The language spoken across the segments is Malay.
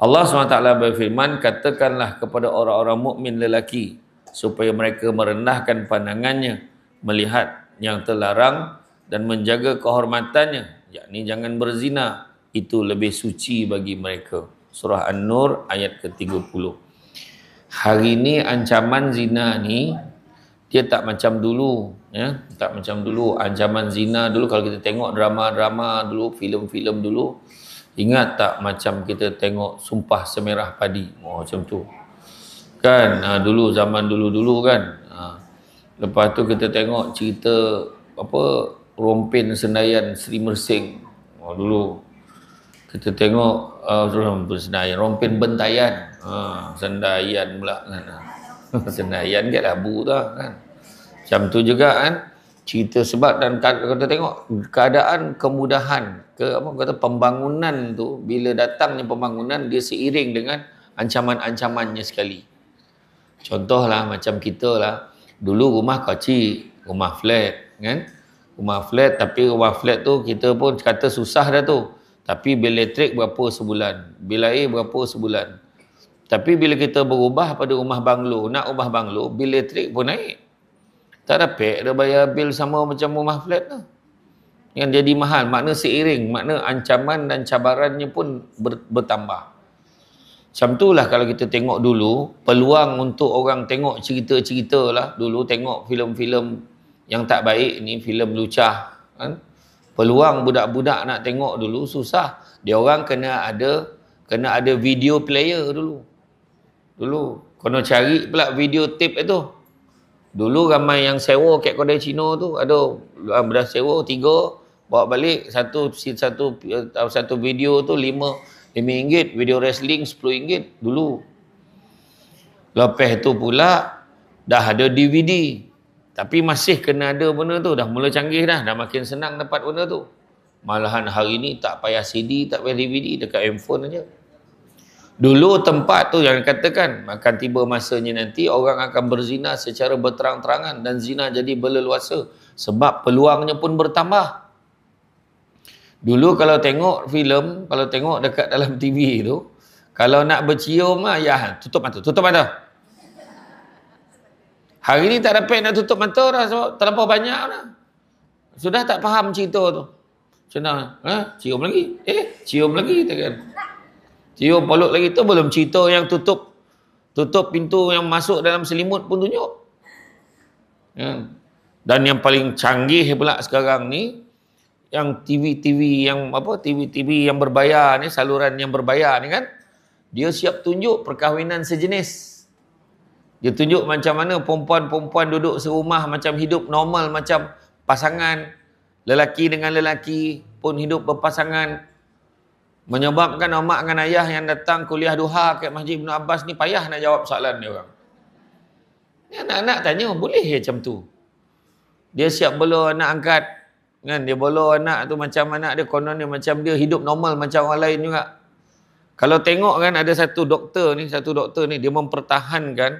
Allah SWT berfirman, katakanlah kepada orang-orang mukmin lelaki supaya mereka merendahkan pandangannya melihat yang terlarang dan menjaga kehormatannya, yakni jangan berzina, itu lebih suci bagi mereka. Surah An-Nur ayat ke-30. Hari ni ancaman zina ni dia tak macam dulu, ya, tak macam dulu. Ancaman zina dulu kalau kita tengok drama-drama dulu, filem-filem dulu, ingat tak macam kita tengok Sumpah Semerah Padi, macam tu kan. Dulu zaman dulu-dulu kan. Lepas tu kita tengok cerita apa, Rompin Senayan Sri Mersing. Dulu kita tengok Rompin Bentayan. Sendayan pula kan. Senayan kan Abu tu kan. Macam tu juga kan. Cerita sebab dan kita tengok keadaan kemudahan kata pembangunan tu, bila datangnya pembangunan dia seiring dengan ancaman-ancamannya sekali. Contohlah macam kita lah, dulu rumah kecil, rumah flat kan, rumah flat, tapi rumah flat tu kita pun kata susah dah tu, tapi bil elektrik berapa sebulan, bil air berapa sebulan. Tapi bila kita berubah pada rumah banglo, nak rumah banglo, bil elektrik pun naik. Tak dapat dah bayar bil sama macam rumah flat tu. Yang jadi mahal, makna seiring, makna ancaman dan cabarannya pun bertambah. Macam itulah kalau kita tengok dulu, peluang untuk orang tengok cerita-cerita lah. Dulu tengok filem-filem yang tak baik ni, filem lucah kan? Peluang budak-budak nak tengok dulu susah. Dia orang kena ada video player dulu. Kena cari pula video tape itu. Dulu ramai yang sewa kat kedai Cina tu, ada dah sewa 3, bawa balik satu video tu RM5, video wrestling RM10 dulu. Lepas tu pula dah ada DVD. Tapi masih kena ada benda tu, dah mula canggih dah makin senang dapat benda tu. Malahan hari ni tak payah CD, tak payah DVD, dekat handphone aja. Dulu tempat tu yang katakan akan tiba masanya nanti orang akan berzina secara berterang-terangan dan zina jadi berleluasa sebab peluangnya pun bertambah. Dulu kalau tengok filem, kalau tengok dekat dalam TV tu, kalau nak bercium ya tutup mata. Hari ni tak dapat nak tutup mata dah sebab terlampau banyak dah. Sudah tak faham cerita tu. Senang, cium lagi. Cium lagi kan. Cium peluk lagi tu belum cerita yang tutup pintu yang masuk dalam selimut pun tunjuk. Ya. Dan yang paling canggih pula sekarang ni, yang TV-TV yang berbayar ni, saluran yang berbayar ni kan, dia siap tunjuk perkahwinan sejenis. Dia tunjuk macam mana perempuan-perempuan duduk serumah macam hidup normal, macam pasangan, lelaki dengan lelaki pun hidup berpasangan. Menyebabkan mak dengan ayah yang datang kuliah duha kat Masjid Ibn Abbas ni payah nak jawab soalan dia orang. Anak-anak tanya, boleh macam tu? Dia siap bela anak angkat. Kan? Dia bela anak tu macam anak dia, konon dia macam dia hidup normal macam orang lain juga. Kalau tengok kan ada satu doktor ni dia mempertahankan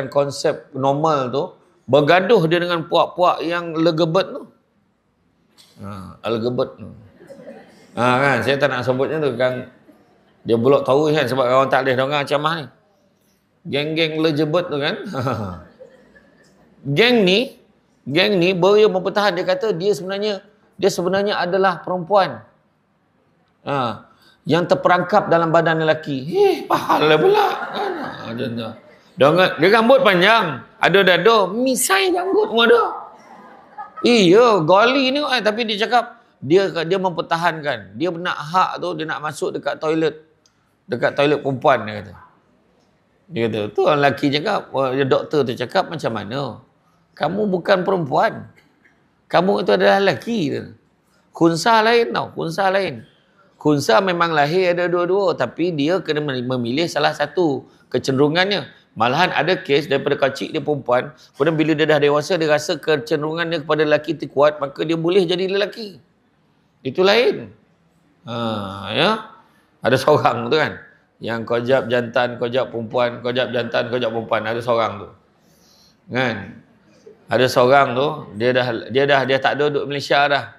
konsep normal tu, bergaduh dia dengan puak-puak yang legebet tu. Al-Gebet tu. Kan saya tak nak sebutnya tu kan. Dia bulak tahu kan sebab orang tak boleh dengar ceramah ni. Geng-geng legebet tu kan. Geng ni dia mempertahan, dia kata dia sebenarnya adalah perempuan. Yang terperangkap dalam badan lelaki. Pahala pula kan. Dia rambut panjang, ada dada, misai rambut pun ada. Iya, goli ni tapi dia cakap dia mempertahankan. Dia nak hak tu, dia nak masuk dekat toilet perempuan dia kata. Dia kata, tu orang lelaki cakap, doktor tu cakap macam mana? Kamu bukan perempuan. Kamu itu adalah lelaki. Khunsa lain tau, khunsa lain. Khunsa memang lahir ada dua-dua, tapi dia kena memilih salah satu kecenderungannya. Malahan ada kes daripada kecil dia perempuan, kemudian bila dia dah dewasa dia rasa kecenderungan dia kepada lelaki itu kuat, maka dia boleh jadi lelaki. Itu lain. Ya. Ada seorang tu kan, yang kojab jantan, kojab perempuan, kojab jantan, kojab perempuan, ada seorang tu. Kan? Ada seorang tu, dia tak ada duduk Malaysia dah.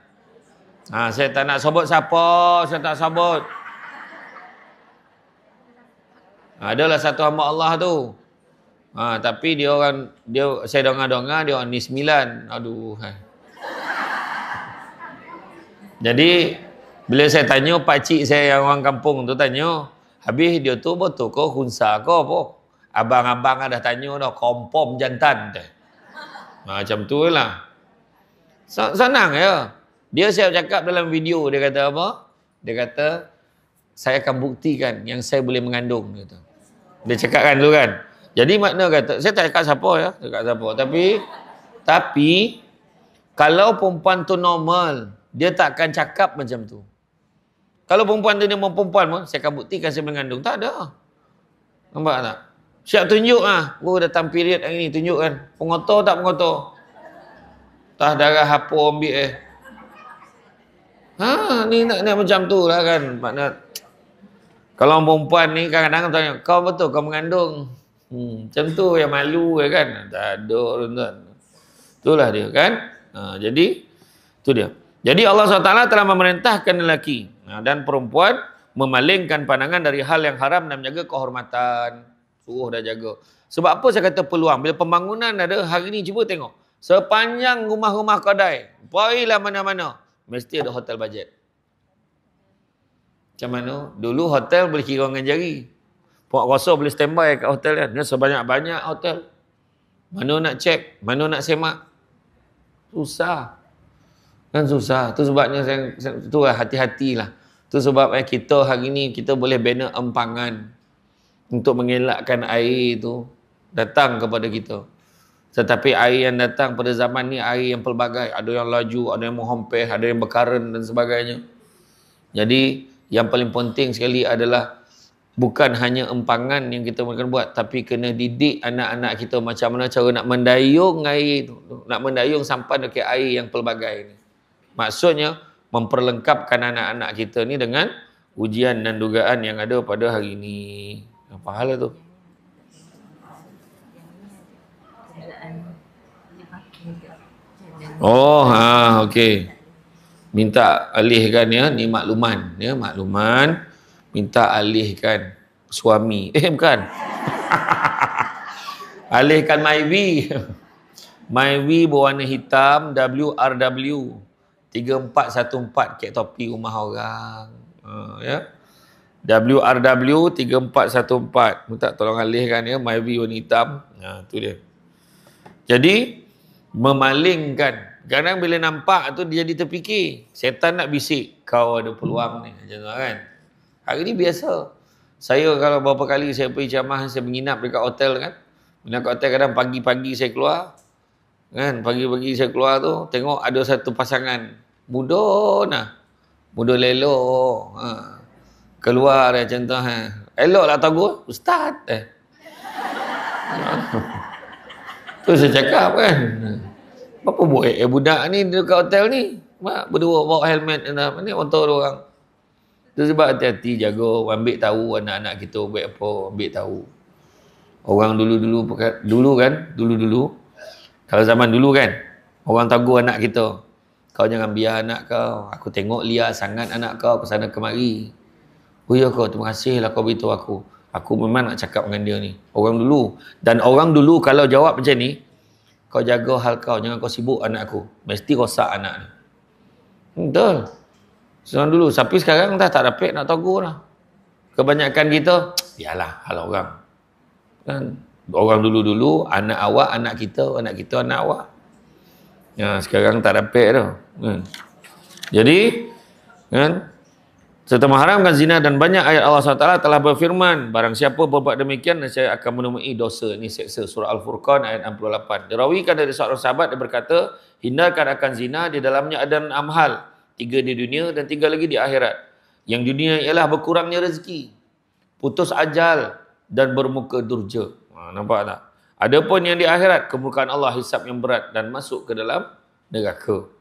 Saya tak nak sebut siapa, saya tak sebut. Adalah satu hamba Allah tu. Tapi saya dengar-dengar dia orang ni 9. Aduh. Jadi bila saya tanya pakcik saya yang orang kampung tu tanya, habis dia tu betul ke khunsa ke apa? Abang-abang dah tanya dah, kompom jantan dah. Macam tu lah. Senang ya. Dia siap cakap dalam video, dia kata apa? Dia kata, saya akan buktikan yang saya boleh mengandung. Dia cakap kan dulu kan. Jadi makna kata, saya tak cakap siapa ya. Cakap siapa. Tapi, kalau perempuan tu normal, dia tak akan cakap macam tu. Kalau perempuan tu dia mau perempuan pun, saya akan buktikan saya mengandung. Tak ada. Nampak tak? Siap tunjuk lah. Datang period hari ni, tunjuk kan. Pengotor tak pengotor? Tah darah hapur ambil ni nak macam tu lah kan. Makna, kalau perempuan ni kadang-kadang tanya, kau betul kau mengandung? Macam tu yang malu kan. Tak ada tuan. Itulah dia kan. Jadi, tu dia. Jadi Allah SWT telah memerintahkan lelaki dan perempuan memalingkan pandangan dari hal yang haram dan menjaga kehormatan. Suruh dah jaga. Sebab apa saya kata peluang? Bila pembangunan ada, hari ni cuba tengok. Sepanjang rumah-rumah kedai, pergilah mana-mana, mesti ada hotel bajet. Macam mana? Dulu hotel boleh kira dengan jari. Puak rasa boleh standby kat hotel kan. Dia sebanyak-banyak hotel. Mana nak cek, mana nak semak. Susah. Kan susah. Tu sebabnya tu lah, hati-hatilah. Tu sebab kita hari ni kita boleh bina empangan untuk mengelakkan air tu datang kepada kita. Tetapi air yang datang pada zaman ni air yang pelbagai. Ada yang laju, ada yang menghempeh, ada yang berkaren dan sebagainya. Jadi yang paling penting sekali adalah bukan hanya empangan yang kita akan buat, tapi kena didik anak-anak kita macam mana cara nak mendayung air tu. Nak mendayung sampai dekat air yang pelbagai ni. Maksudnya memperlengkapkan anak-anak kita ni dengan ujian dan dugaan yang ada pada hari ini. Apa hal tu? Okey. Minta alihkan ya, ni makluman ya, makluman. Minta alihkan suami. Bukan. Alihkan Myvi. Myvi berwarna hitam, WRW 3414, kek topi rumah orang. Ya. WRW 3414. Minta tolong alihkan ya, Myvi warna hitam. Tu dia. Jadi memalingkan. Kadang bila nampak tu dia jadi terfikir. Setan nak bisik, kau ada peluang ni. Macam tu kan. Hari ni biasa. Saya kalau beberapa kali saya pergi ceramah, saya menginap dekat hotel kan. Menginap kat hotel kadang pagi-pagi saya keluar. Kan, pagi-pagi saya keluar tu, tengok ada satu pasangan. Muda nah. Muda lelok. Keluar dia macam tu. Elok lah tahu Ustaz. Tu saya cakap kan. Apa buat budak ni dekat hotel ni? Berdua bawa helmet ni motor dia orang. Tu sebab hati-hati jaga, ambil tahu anak-anak kita buat apa, ambil tahu. Orang dulu kan, kalau zaman dulu kan, orang tegur anak kita. Kau jangan biar anak kau. Aku tengok liar sangat anak kau ke sana kemari. Oh ya kau, terima kasih lah kau beritahu aku. Aku memang nak cakap dengan dia ni. Orang dulu. Dan orang dulu kalau jawab macam ni, kau jaga hal kau, jangan kau sibuk anak aku. Mesti rosak anak ni. Betul. Sekarang dulu. Tapi sekarang dah tak dapat nak tegur lah. Kebanyakan kita, biarlah hal orang. Kan? Orang dulu-dulu, anak awak, anak kita, anak awak. Ya, sekarang tak dapat dah. Kan? Jadi, kan? Serta mengharamkan zina dan banyak ayat Allah SWT telah berfirman, barang siapa berbuat demikian, saya akan menemui dosa. Ini seksa surah Al-Furqan ayat 68. Dirawikan dari seorang sahabat yang berkata, hindarkan akan zina, di dalamnya ada 6 hal. 3 di dunia dan 3 lagi di akhirat. Yang dunia ialah berkurangnya rezeki, putus ajal dan bermuka durja. Nampak tak? Adapun yang di akhirat, kemurkaan Allah, hisab yang berat dan masuk ke dalam neraka.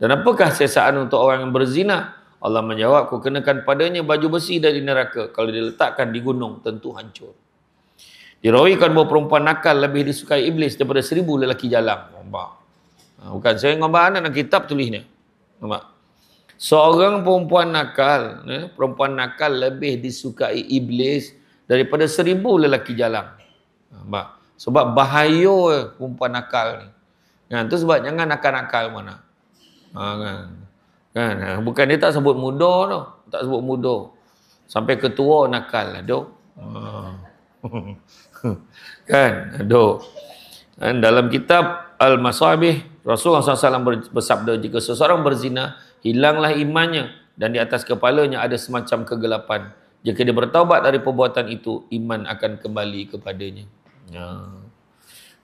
Dan apakah siasaan untuk orang yang berzina? Allah menjawab, kau kenakan padanya baju besi dari neraka. Kalau diletakkan di gunung, tentu hancur. Dirawikan bahawa perempuan nakal lebih disukai iblis daripada 1000 lelaki jalang. Nampak? Bukan saya ngomong anak kitab tulis ni. Nampak? Seorang perempuan nakal, perempuan nakal lebih disukai iblis daripada 1000 lelaki jalang. Sebab bahaya perempuan nakal ni. Kan, tu sebab jangan nakal-nakal mana. Kan? Bukan dia tak sebut muda tu. Tak sebut muda. Sampai ketua nakal lah. Duk. Kan? Duk. Dan dalam kitab Al-Masabih, Rasulullah SAW bersabda, jika seseorang berzina, hilanglah imannya dan di atas kepalanya ada semacam kegelapan. Jika dia bertaubat dari perbuatan itu, iman akan kembali kepadanya.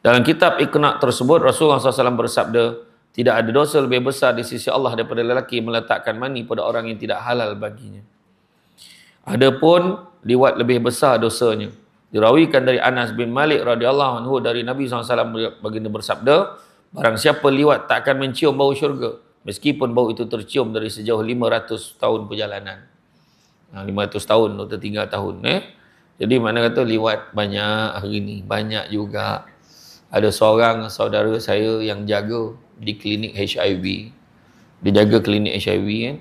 Dalam kitab Iqna' tersebut, Rasulullah SAW bersabda, tidak ada dosa lebih besar di sisi Allah daripada lelaki meletakkan mani pada orang yang tidak halal baginya. Adapun liwat lebih besar dosanya. Dirawikan dari Anas bin Malik radhiyallahu anhu dari Nabi SAW baginda bersabda, barang siapa liwat tak akan mencium bau syurga, meskipun bau itu tercium dari sejauh 500 tahun perjalanan. 500 tahun tu tertinggal tahun. Jadi mana kata liwat banyak hari ni, banyak juga. Ada seorang saudara saya yang jaga di klinik HIV. Dia jaga klinik HIV kan.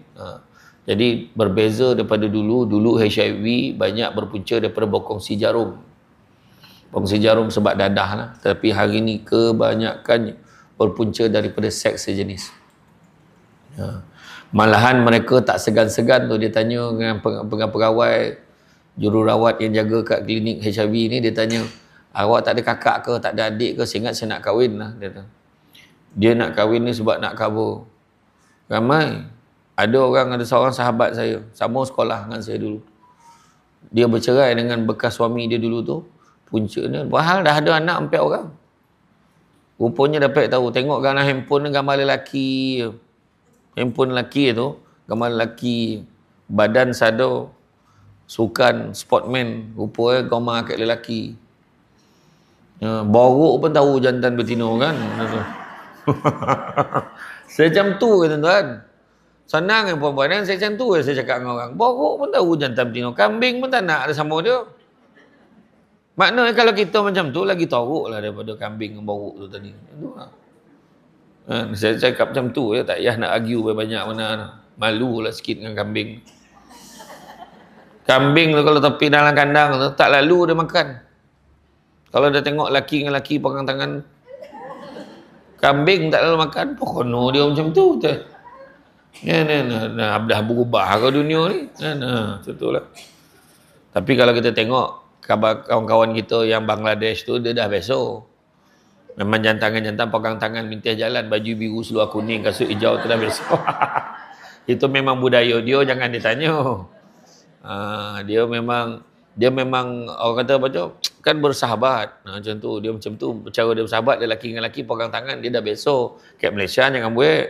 Jadi berbeza daripada dulu. Dulu HIV banyak berpunca daripada berkongsi jarum. Berkongsi jarum sebab dadah lah. Tapi hari ni kebanyakannya berpunca daripada seks sejenis. Malahan mereka tak segan-segan tu. Dia tanya dengan pegawai jururawat yang jaga kat klinik HIV ni. Dia tanya, awak tak ada kakak ke, tak ada adik ke? Saya ingat saya nak kahwin lah. Dia nak kahwin ni sebab nak cover. Ramai. Ada seorang sahabat saya, sama sekolah dengan saya dulu. Dia bercerai dengan bekas suami dia dulu tu. Puncanya, padahal dah ada anak 4 orang. Rupanya dapat tahu, tengok dalam handphone ni gambar lelaki. Handphone lelaki tu, gambar lelaki. Badan sado, sukan, sportman. Rupanya gambar kat lelaki. Borok pun tahu jantan betina kan. Macam tu ke tuan-tuan. Senang kan perempuan kan, saya macam tu saya cakap dengan orang. Borok pun tahu jantan betina. Kambing pun tak nak ada sama dia. Maknanya kalau kita macam tu, lagi teruk lah daripada kambing dengan borok tu tadi. Saya cakap macam tu, tak payah nak argue banyak mana. Malu lah sikit dengan kambing. Kambing tu kalau tepi dalam kandang tu, tak lalu dia makan. Kalau dia tengok laki dengan laki pegang tangan, kambing tak lalu makan, pokoknya dia macam tu. Dah berubah ke dunia ni. Betul lah. Tapi kalau kita tengok kawan-kawan kita yang Bangladesh tu, dia dah biasa. Memang jantan-jantan pegang tangan minta jalan, baju biru seluar kuning, kasut hijau tu dah biasa. Itu memang budaya dia, jangan ditanya. Dia memang orang kata apa tu, kan bersahabat. Macam tu, dia macam tu, cara dia bersahabat, dia lelaki dengan lelaki pegang tangan, dia dah biasa. Kat Malaysia jangan buat.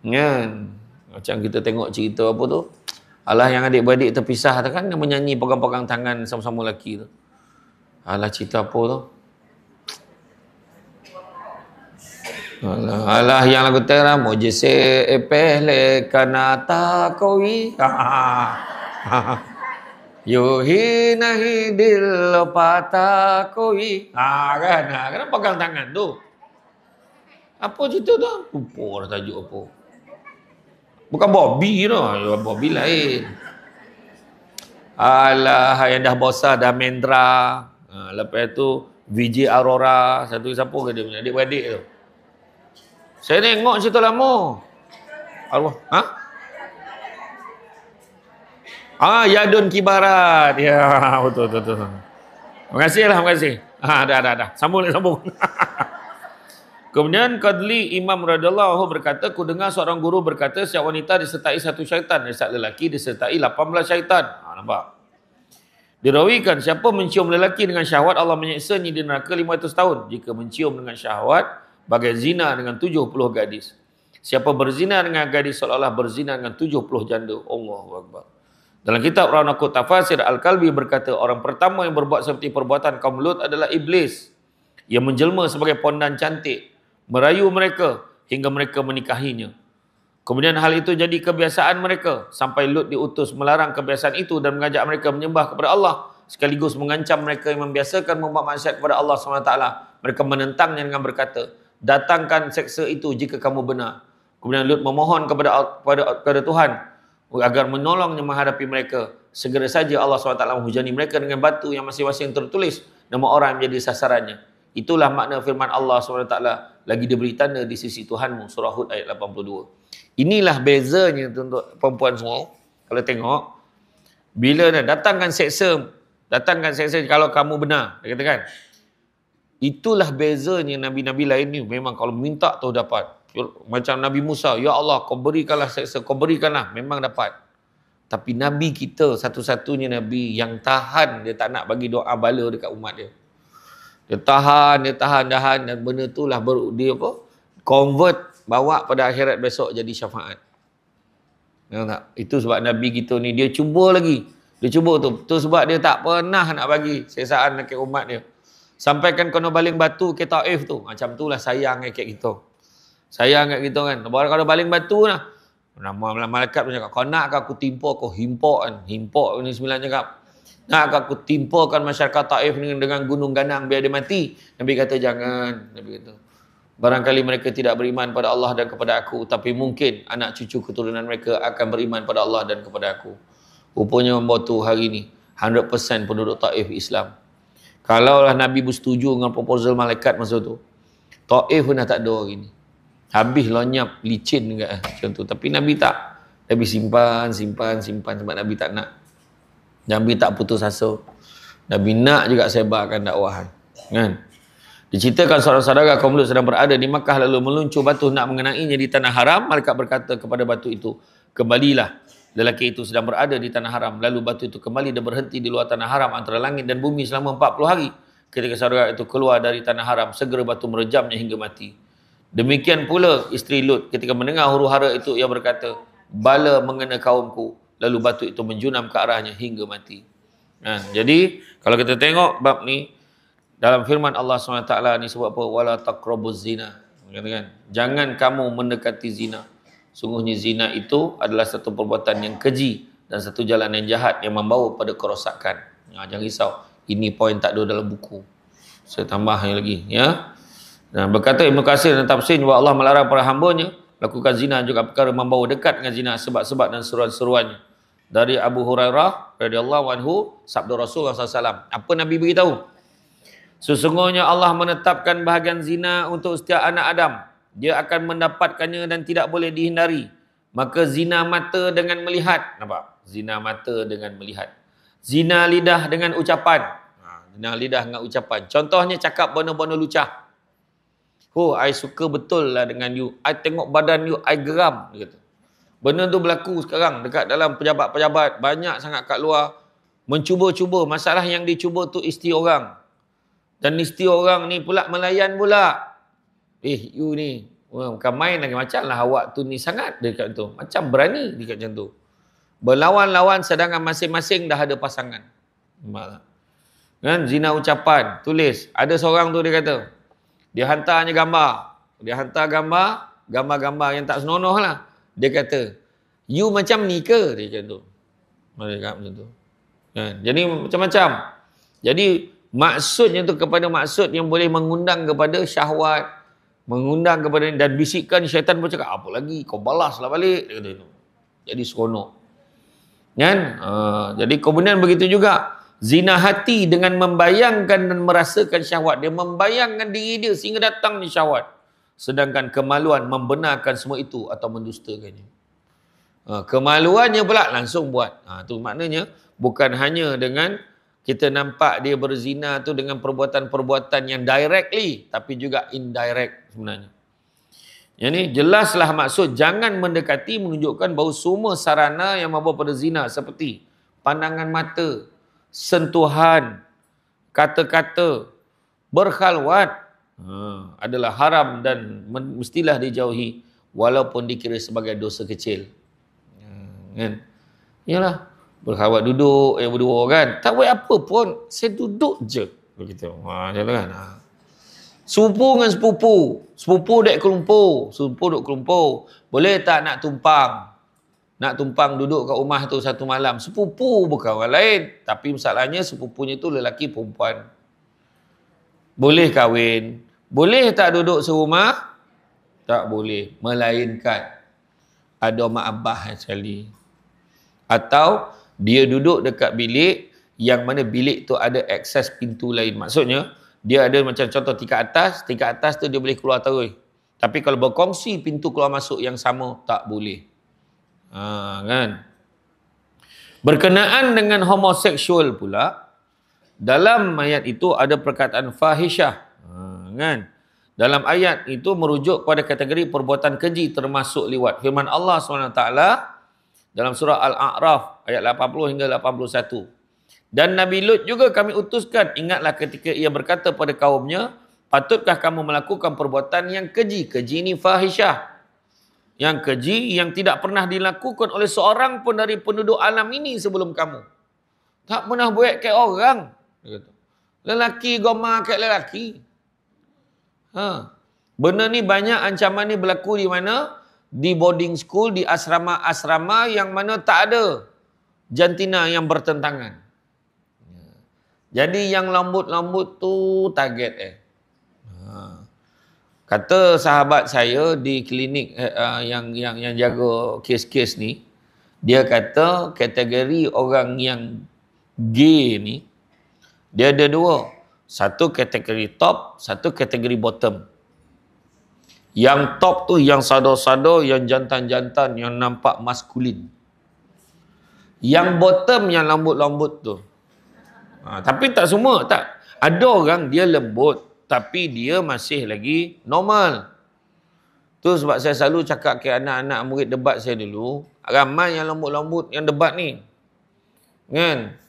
Kan? Macam kita tengok cerita apa tu, alah yang adik-beradik terpisah tu kan, dia menyanyi pegang-pegang tangan sama-sama lelaki tu. Alah cerita apa tu? Alah yang lagu tera mujse pehle kanata koi. Yuhi nahi dil pata koi. Kan pegang tangan tu. Apa cerita tu? Lupa dah tajuk apa. Bukan Bobby tu. Bobby lain. Alah yang dah bosan dah Mendra. Lepas tu VJ Aurora. Satu siapa ke dia punya adik-beradik tu. Saya tengok cerita lama. Allah. Yadun Kibarat. Ya, betul. Terima kasih. Dah. Sambung. Kemudian Qadli Imam radhiyallahu anhu berkata, ku dengar seorang guru berkata, setiap wanita disertai 1 syaitan, setiap lelaki disertai 18 syaitan. Nampak? Dirawikan, siapa mencium lelaki dengan syahwat, Allah menyiksanya di neraka 500 tahun. Jika mencium dengan syahwat, bagai zina dengan 70 gadis. Siapa berzina dengan gadis, seolah-olah berzina dengan 70 janda. Allahu Akbar. Dalam kitab Ranaqut Tafasir Al-Kalbi berkata, orang pertama yang berbuat seperti perbuatan kaum Lut adalah iblis. Ia menjelma sebagai pondan cantik, merayu mereka hingga mereka menikahinya. Kemudian hal itu jadi kebiasaan mereka sampai Lut diutus melarang kebiasaan itu dan mengajak mereka menyembah kepada Allah, sekaligus mengancam mereka yang membiasakan membuat maksiat kepada Allah SWT. Mereka menentangnya dengan berkata, datangkan seksa itu jika kamu benar. Kemudian Lut memohon kepada Tuhan agar menolongnya menghadapi mereka. Segera saja Allah SWT menghujani mereka dengan batu yang masing-masing tertulis nama orang yang menjadi sasarannya. Itulah makna firman Allah SWT, lagi diberi tanda di sisi Tuhanmu. Surah Hud ayat 82. Inilah bezanya untuk perempuan semua. Kalau tengok, bila datangkan seksa kalau kamu benar, dia katakan. Itulah bezanya Nabi-Nabi lain ni. Memang kalau minta tu dapat. Macam Nabi Musa, ya Allah, kau berikanlah seksa, kau berikanlah, memang dapat. Tapi Nabi kita satu-satunya Nabi yang tahan, dia tak nak bagi doa bala dekat umat dia. Dia tahan, dan benda tu lah baru dia convert, bawa pada akhirat besok jadi syafaat. Tak? Itu sebab Nabi kita ni, dia cuba lagi. Dia cuba tu. Tu sebab dia tak pernah nak bagi seksaan dekat umat dia. Sampaikan kena baling batu ke Taif tu. Macam tu lah sayang kat kita. Sayang kat kita kan. Kalau baling batu lah. Nama malaikat pun cakap, kau nak aku timpuk, kau himpuk kan. Himpuk ni 9 cakap. Nak aku timpulkan masyarakat Taif dengan gunung ganang biar dia mati. Nabi kata jangan. Nabi kata, barangkali mereka tidak beriman pada Allah dan kepada aku. Tapi mungkin anak cucu keturunan mereka akan beriman pada Allah dan kepada aku. Rupanya waktu hari ni 100% penduduk Taif Islam. Kalaulah Nabi bersetuju dengan proposal malaikat masa tu, Taif pun dah tak ada hari ni. Habis lonyap, licin juga macam tu. Tapi Nabi tak. Nabi simpan sebab Nabi tak nak. Nabi tak putus asa. Nabi nak juga sebarkan dakwahan. Kan? Diceritakan seorang saudara kaum Lut sedang berada di Makkah lalu meluncur batu nak mengenainya di tanah haram. Malaikat berkata kepada batu itu, kembalilah. Lelaki itu sedang berada di tanah haram. Lalu batu itu kembali dan berhenti di luar tanah haram antara langit dan bumi selama 40 hari. Ketika saudara itu keluar dari tanah haram, segera batu merejamnya hingga mati. Demikian pula isteri Lut ketika mendengar huru-hara itu, ia berkata, bala mengena kaumku. Lalu batu itu menjunam ke arahnya hingga mati. Jadi kalau kita tengok bab ni, dalam firman Allah SWT ni sebut apa? Wala taqrabuz zina. Katakan, jangan kamu mendekati zina. Sungguhnya zina itu adalah satu perbuatan yang keji dan satu jalan yang jahat yang membawa pada kerosakan. Jangan risau. Ini poin tak ada dalam buku. Saya tambah lagi. Ya. Berkata Ibn Katsir dan tafsir bahawa Allah melarang para hambanya lakukan zina juga perkara membawa dekat dengan zina, sebab-sebab dan seruan-seruannya. Dari Abu Hurairah radhiyallahu anhu, sabda Rasulullah SAW. Apa Nabi beritahu? Sesungguhnya Allah menetapkan bahagian zina untuk setiap anak Adam. Dia akan mendapatkannya dan tidak boleh dihindari. Maka zina mata dengan melihat. Nampak? Zina mata dengan melihat. Zina lidah dengan ucapan. Zina lidah dengan ucapan. Contohnya cakap benda-benda lucah. Oh, I suka betul lah dengan you. I tengok badan you, I geram. Dia kata. Benda tu berlaku sekarang dekat dalam pejabat-pejabat. Banyak sangat kat luar. Mencuba-cuba. Masalah yang dicuba tu isteri orang. Dan isteri orang ni pula melayan pula. You ni. Bukan main lagi. Macam lah awak tu ni sangat dekat tu. Macam berani dekat macam tu. Berlawan-lawan sedangkan masing-masing dah ada pasangan. Kan? Zina ucapan. Tulis. Ada seorang tu dia kata. Dia hantarnya gambar. Dia hantar gambar yang tak senonoh lah. Dia kata, you macam ni ke? Dia macam tu. Dia kata macam tu. Kan? Jadi macam-macam. Jadi maksudnya tu kepada maksud yang boleh mengundang kepada syahwat, mengundang kepada, dan bisikan syaitan pun cakap, apa lagi? Kau balaslah balik. Dia kata tu. Jadi seronok. Kan? Jadi kemudian begitu juga. Zina hati dengan membayangkan dan merasakan syahwat. Dia membayangkan diri dia sehingga datang ni syahwat. Sedangkan kemaluan membenarkan semua itu atau mendustakannya. Kemaluannya pula langsung buat. Tu maknanya bukan hanya dengan kita nampak dia berzina tu dengan perbuatan-perbuatan yang directly, tapi juga indirect sebenarnya. Yang ni jelaslah maksud jangan mendekati menunjukkan bahawa semua sarana yang membawa pada zina seperti pandangan mata, sentuhan, kata-kata, berkhalwat adalah haram dan mestilah dijauhi walaupun dikira sebagai dosa kecil. Kan? Yalah, berkhalwat duduk yang berdua kan. Tak buat apa pun, saya duduk je begitu. Macam tu kan. Sepupu dengan sepupu dek kelumpur. Boleh tak nak tumpang duduk kat rumah tu satu malam. Sepupu bukan orang lain, tapi masalahnya sepupunya tu lelaki perempuan. Boleh kahwin. Boleh tak duduk serumah? Tak boleh. Melainkan ada mak abah sekali. Atau dia duduk dekat bilik yang mana bilik tu ada akses pintu lain. Maksudnya, dia ada macam contoh tingkat atas tu dia boleh keluar terus. Tapi kalau berkongsi pintu keluar masuk yang sama, tak boleh. Kan? Berkenaan dengan homoseksual pula, dalam ayat itu ada perkataan fahisyah. Kan? Dalam ayat itu merujuk pada kategori perbuatan keji termasuk liwat. Firman Allah SWT dalam surah Al-A'raf ayat 80 hingga 81. Dan Nabi Lut juga kami utuskan, ingatlah ketika ia berkata pada kaumnya, patutkah kamu melakukan perbuatan yang keji? Keji ini fahisyah. Yang keji yang tidak pernah dilakukan oleh seorang pun dari penduduk alam ini sebelum kamu. Tak pernah buat kayak orang. Lelaki goma kayak lelaki. Benda ni banyak ancaman ni berlaku di mana? Di boarding school, di asrama-asrama yang mana tak ada jantina yang bertentangan. Jadi yang lambut-lambut tu target Kata sahabat saya di klinik yang jaga kes-kes ni, dia kata kategori orang yang gay ni, dia ada dua. Satu kategori top, satu kategori bottom. Yang top tu yang sado-sado, yang jantan-jantan, yang nampak maskulin. Yang bottom yang lambut-lambut tu. Tapi tak semua, tak. Ada orang dia lembut, tapi dia masih lagi normal. Tu sebab saya selalu cakap ke anak-anak murid debat saya dulu, ramai yang lembut-lembut yang debat ni. Kan?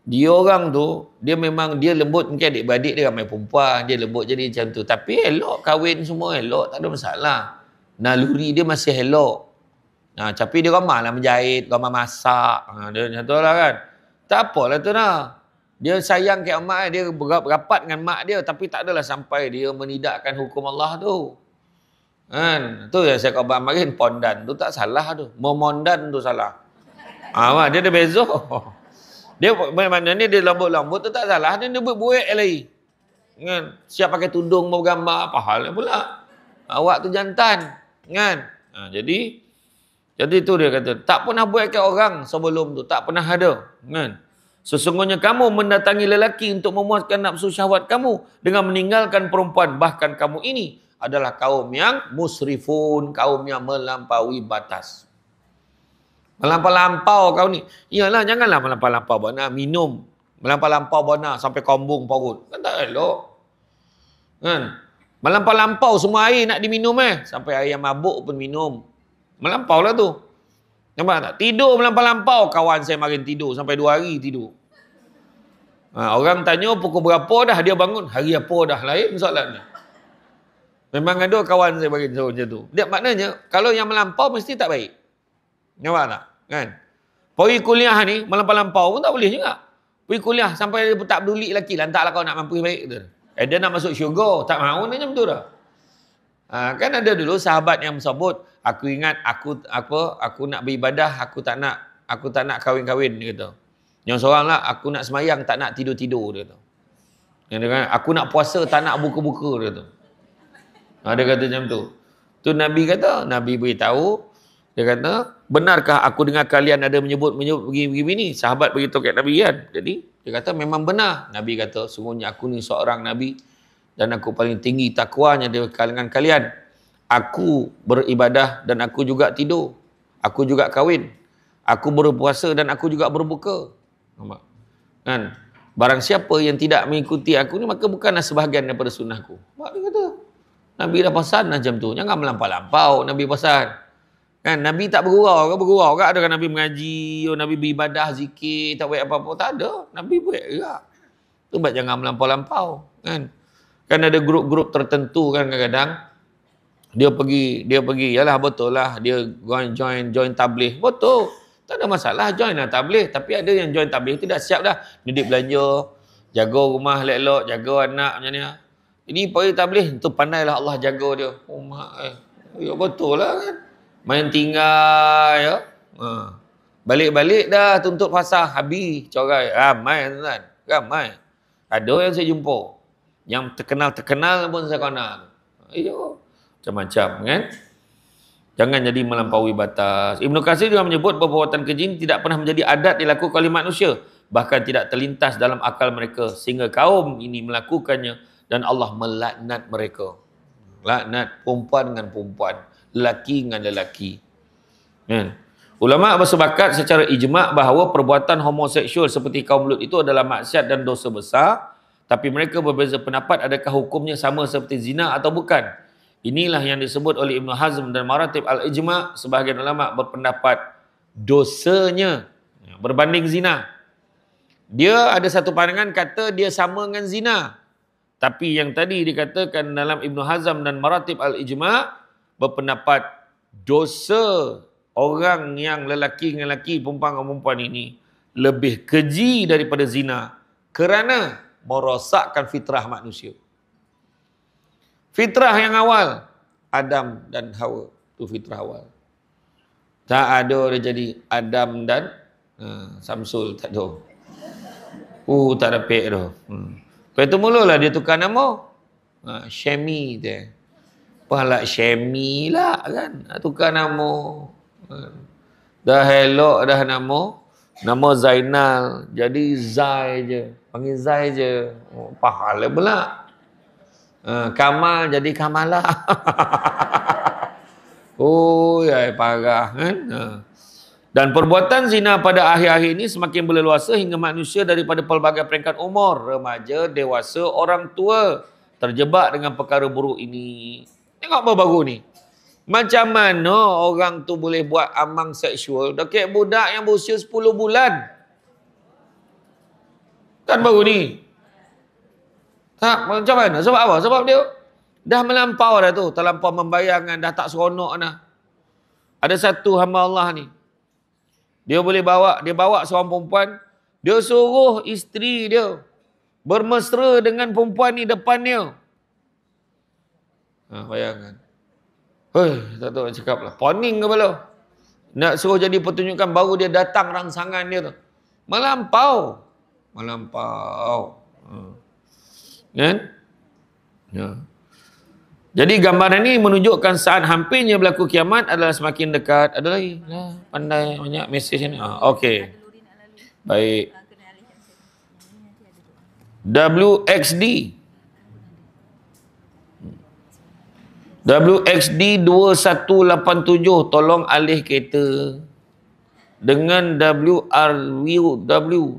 Dia orang tu, dia memang dia lembut, mungkin adik-beradik dia ramai perempuan, dia lembut jadi macam tu. Tapi elok, kahwin semua elok, tak ada masalah. Naluri dia masih elok. Tapi dia ramai lah menjahit, ramai masak. Dia macam tu lah kan. Tak apalah tu lah. Dia sayang kat mak dia, berapat dengan mak dia, tapi tak adalah sampai dia menidakkan hukum Allah tu. Kan? Tu yang saya khabar kemarin, pondan tu tak salah tu. Memondan tu salah. Dia ada beza. Dia maknanya dia lambut-lambut tu tak salah, dia buat lagi. Kan? Siap pakai tudung mau gambar apa hal pula. Awak tu jantan, kan? Jadi tu dia kata, tak pernah buat kat orang sebelum tu, tak pernah ada, kan? Sesungguhnya kamu mendatangi lelaki untuk memuaskan nafsu syahwat kamu dengan meninggalkan perempuan, bahkan kamu ini adalah kaum yang musrifun, kaum yang melampaui batas. Melampau-lampau kau ni. Iyalah, janganlah melampau-lampau buat minum. Melampau-lampau buat sampai kombung perut. Kan tak elok. Kan? Melampau-lampau semua air nak diminum sampai air yang mabuk pun minum. Melampau lah tu. Nampak tak? Tidur melampau-lampau. Kawan saya makin tidur. Sampai 2 hari tidur. Orang tanya pukul berapa dah dia bangun. Hari apa dah lain soalannya. Memang ada kawan saya bagi macam tu. Dia maknanya, kalau yang melampau mesti tak baik. Nampak tak? Kan? Pergi kuliah ni, melampau-lampau pun tak boleh juga. Pergi kuliah sampai dia tak peduli lelaki. Lantaklah kau nak mampu baik. Dia nak masuk syurga. Tak mahu ni macam tu dah. Kan ada dulu sahabat yang sebut, aku ingat aku nak beribadah, aku tak nak kahwin-kahwin, dia kata. Yang seorang lah, aku nak semayang, tak nak tidur-tidur, dia kata. Yang dia kata, aku nak puasa, tak nak buka-buka, dia kata. Dia kata macam tu. Tu Nabi kata, Nabi beritahu, dia kata, benarkah aku dengar kalian ada menyebut begini? Sahabat beritahu kat Nabi kan. Jadi, dia kata memang benar. Nabi kata, sungguhnya aku ni seorang Nabi dan aku paling tinggi takwanya di kalangan kalian. Aku beribadah dan aku juga tidur. Aku juga kahwin. Aku berpuasa dan aku juga berbuka. Nampak? Kan? Barang siapa yang tidak mengikuti aku ni, maka bukanlah sebahagian daripada sunnahku. Nampak dia kata. Nabi dah pesan macam tu. Jangan melampau-lampau. Nabi pesan. Kan, Nabi tak bergurau ke? Ada kan Nabi mengaji, Nabi beribadah, zikir, tak buat apa-apa. Tak ada. Nabi buat juga. Tu buat jangan melampau-lampau. Kan ada grup-grup tertentu kan kadang-kadang dia pergi, yalah betul lah, dia join tabligh. Betul. Tak ada masalah, join lah tabligh. Tapi ada yang join tabligh tidak siap dah. Didik belanja, jaga rumah elok-elok, jaga anak macam ni. Jadi pergi tabligh, tu pandailah Allah jaga dia. Oh mak, ya betul lah kan. Main tinggal ya. Balik-balik dah tuntut fasah habis corai. Ramai tuan. Ramai. Ada yang saya jumpa yang terkenal pun saya kenal. Macam-macam kan. Jangan jadi melampaui batas. Ibnu Katsir juga menyebut bahawa perbuatan keji ini tidak pernah menjadi adat dilakukan oleh manusia. Bahkan tidak terlintas dalam akal mereka. Sehingga kaum ini melakukannya dan Allah melaknat mereka. Laknat perempuan dengan perempuan. Lelaki dengan lelaki. Kan? Ulama bersepakat secara ijma' bahawa perbuatan homoseksual seperti kaum Lut itu adalah maksiat dan dosa besar. Tapi mereka berbeza pendapat adakah hukumnya sama seperti zina atau bukan. Inilah yang disebut oleh Ibn Hazm dan Maratib al-Ijma'. Sebahagian ulama berpendapat dosanya berbanding zina. Dia ada satu pandangan kata dia sama dengan zina. Tapi yang tadi dikatakan dalam Ibn Hazm dan Maratib al-Ijma' berpendapat dosa orang yang lelaki dengan lelaki, perempuan dengan perempuan ini lebih keji daripada zina kerana merosakkan fitrah manusia. Fitrah yang awal, Adam dan Hawa. Itu fitrah awal. Tak ada dia jadi Adam dan Samsul, tak ada. Tak ada pek tu. Lepas tu mulalah dia tukar nama. Syemi dia. Pahala Syemi lah kan. Tukar nama. Dah elok dah nama. Nama Zainal. Jadi Zai je. Panggil Zai je. Pahala pula. Kamal jadi Kamala. Ya parah kan. Dan perbuatan zina pada akhir-akhir ini semakin berleluasa hingga manusia daripada pelbagai peringkat umur, remaja, dewasa, orang tua terjebak dengan perkara buruk ini. Tengok baru-baru ni. Macam mana orang tu boleh buat amang seksual dekat budak yang berusia 10 bulan? Kan baru ni. Tak, macam mana? Sebab apa? Sebab dia dah melampau dah tu. Terlampau membayangkan, dah tak seronok dah. Ada satu hamba Allah ni. Dia bawa seorang perempuan. Dia suruh isteri dia bermesra dengan perempuan ni depan dia. Bayangkan. Tak tahu nak cakap lah. Poning kepala. Nak suruh jadi pertunjukan baru dia datang rangsangan dia tu. Melampau. Kan? Ya. Jadi gambaran ini menunjukkan saat hampirnya berlaku kiamat adalah semakin dekat. Ada lagi? Pandai banyak mesej ni. Okey. Baik. WXD 2187 tolong alih kereta dengan WRW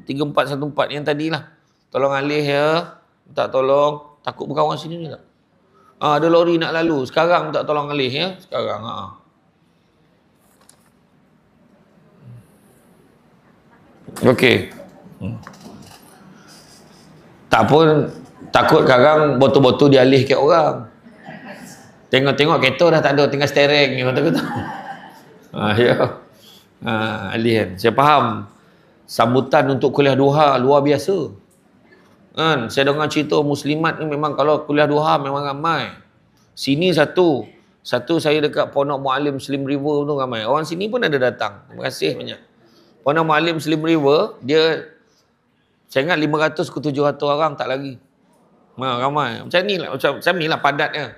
3414 yang tadilah. Tolong alih ya. Tak tolong. Takut bukan orang sini ni tak? Ada lori nak lalu. Sekarang tak tolong alih ya. Sekarang. Okey. Tak pun takut sekarang botol-botol dialih ke orang. Tengok-tengok kereta dah tak ada, tinggal steering ni. Ya. Alih kan. Saya faham. Sambutan untuk kuliah duha luar biasa. Kan, saya dengar cerita muslimat ni memang kalau kuliah duha memang ramai. Sini satu saya dekat Pondok Muallim Slim River tu ramai. Orang sini pun ada datang. Terima kasih banyak. Pondok Muallim Slim River, dia saya ingat 500 ke 700 orang tak lagi. Ramai. Macam ni lah padatnya.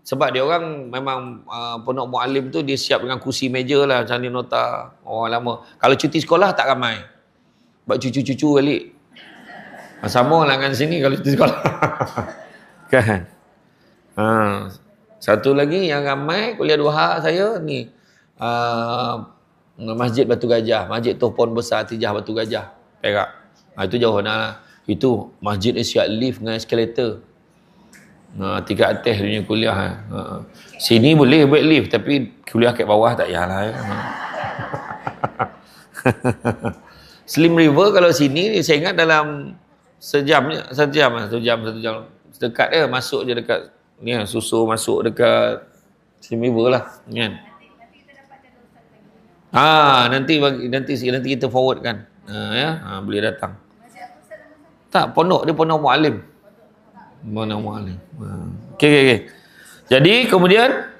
Sebab dia orang memang Pondok Muallim tu dia siap dengan kursi meja lah macam ni nota. Orang lama. Kalau cuti sekolah tak ramai. Buat cucu-cucu balik. Sama lah dengan sini kalau cuti sekolah. Kan? Satu lagi yang ramai kuliah duha saya ni Masjid Batu Gajah, Masjid Tuhpon Besar Tijah Batu Gajah, Perak. Itu jauh nak. Itu masjid dia siap lift dengan eskalator. Tingkat atas dunia kuliah. Sini boleh buat lift tapi kuliah kat bawah tak payahlah. Slim River kalau sini saya ingat dalam sejam. Dekat dia masuk je dekat ni susu masuk dekat Slim River lah kan. Nanti kita forward kan. Boleh datang. Tak, pondok dia Pondok Muallim. Okey. Jadi kemudian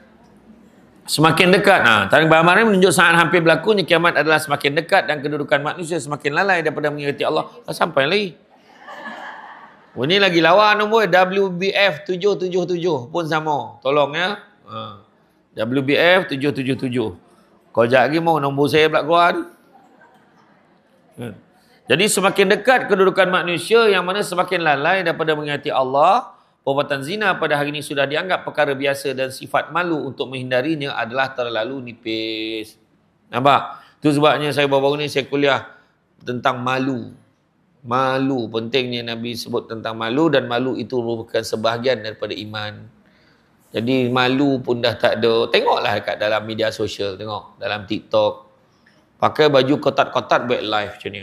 semakin dekat. Tanda-tanda menunjuk saat hampir berlakunya kiamat adalah semakin dekat dan kedudukan manusia semakin lalai daripada mengikuti Allah. Sampai lagi. Ini lagi lawan nombor WBF 777 pun sama. Tolong ya. WBF 777. Kau sekejap lagi mau nombor saya pula keluar ni. Jadi semakin dekat kedudukan manusia yang mana semakin lalai daripada mengingati Allah, perbuatan zina pada hari ini sudah dianggap perkara biasa dan sifat malu untuk menghindarinya adalah terlalu nipis. Nampak? Itu sebabnya saya baru-baru ni saya kuliah tentang malu. Malu, pentingnya Nabi sebut tentang malu, dan malu itu merupakan sebahagian daripada iman. Jadi malu pun dah tak ada. Tengoklah dekat dalam media sosial, tengok dalam TikTok. Pakai baju kotak-kotak buat live macam ni.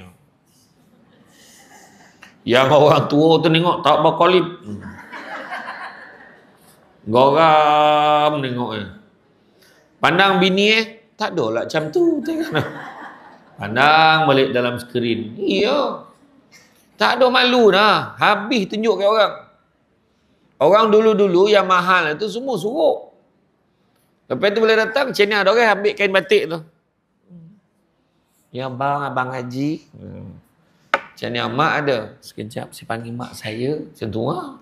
Yang orang tua tu tengok tak berkolip. Goram tengok Pandang bini tak ada lah macam tu. Pandang balik dalam skrin. Iya. Tak ada malu dah. Habis tunjuk ke orang. Orang dulu-dulu yang mahal tu semua suruh. Lepas tu boleh datang, macam ni ada orang ambil kain batik tu. Ya bang, abang Haji. Macam ni mak ada. Sekejap saya panggil mak saya. Macam tu lah.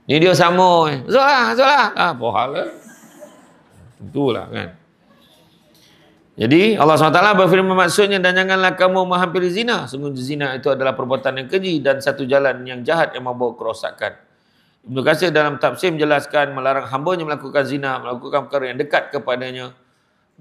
Ni dia sama. Masuk lah. Apa hal lah. Itulah kan. Jadi Allah SWT berfirman maksudnya, dan janganlah kamu menghampiri zina. Sungguh zina itu adalah perbuatan yang keji dan satu jalan yang jahat yang membawa kerosakan. Ibnu Katsir dalam tafsir menjelaskan melarang hambanya melakukan zina, melakukan perkara yang dekat kepadanya.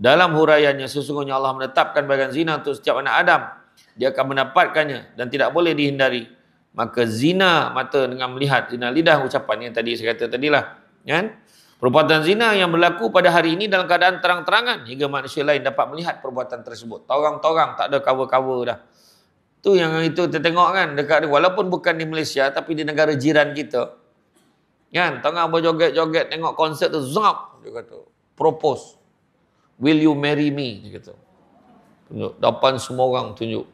Dalam huraiannya, sesungguhnya Allah menetapkan bagian zina untuk setiap anak Adam. Dia akan mendapatkannya dan tidak boleh dihindari. Maka zina mata dengan melihat, zina lidah ucapan yang tadi saya kata tadilah. Kan? Perbuatan zina yang berlaku pada hari ini dalam keadaan terang-terangan hingga manusia lain dapat melihat perbuatan tersebut. Torang-torang, tak ada cover-cover dah. Tu yang itu kita tengok kan dekat, walaupun bukan di Malaysia tapi di negara jiran kita. Kan, tengah berjoget-joget tengok konsert tu, zap, dia kata, propose. Will you marry me? Dia kata. Tunjuk. Depan semua orang tunjuk.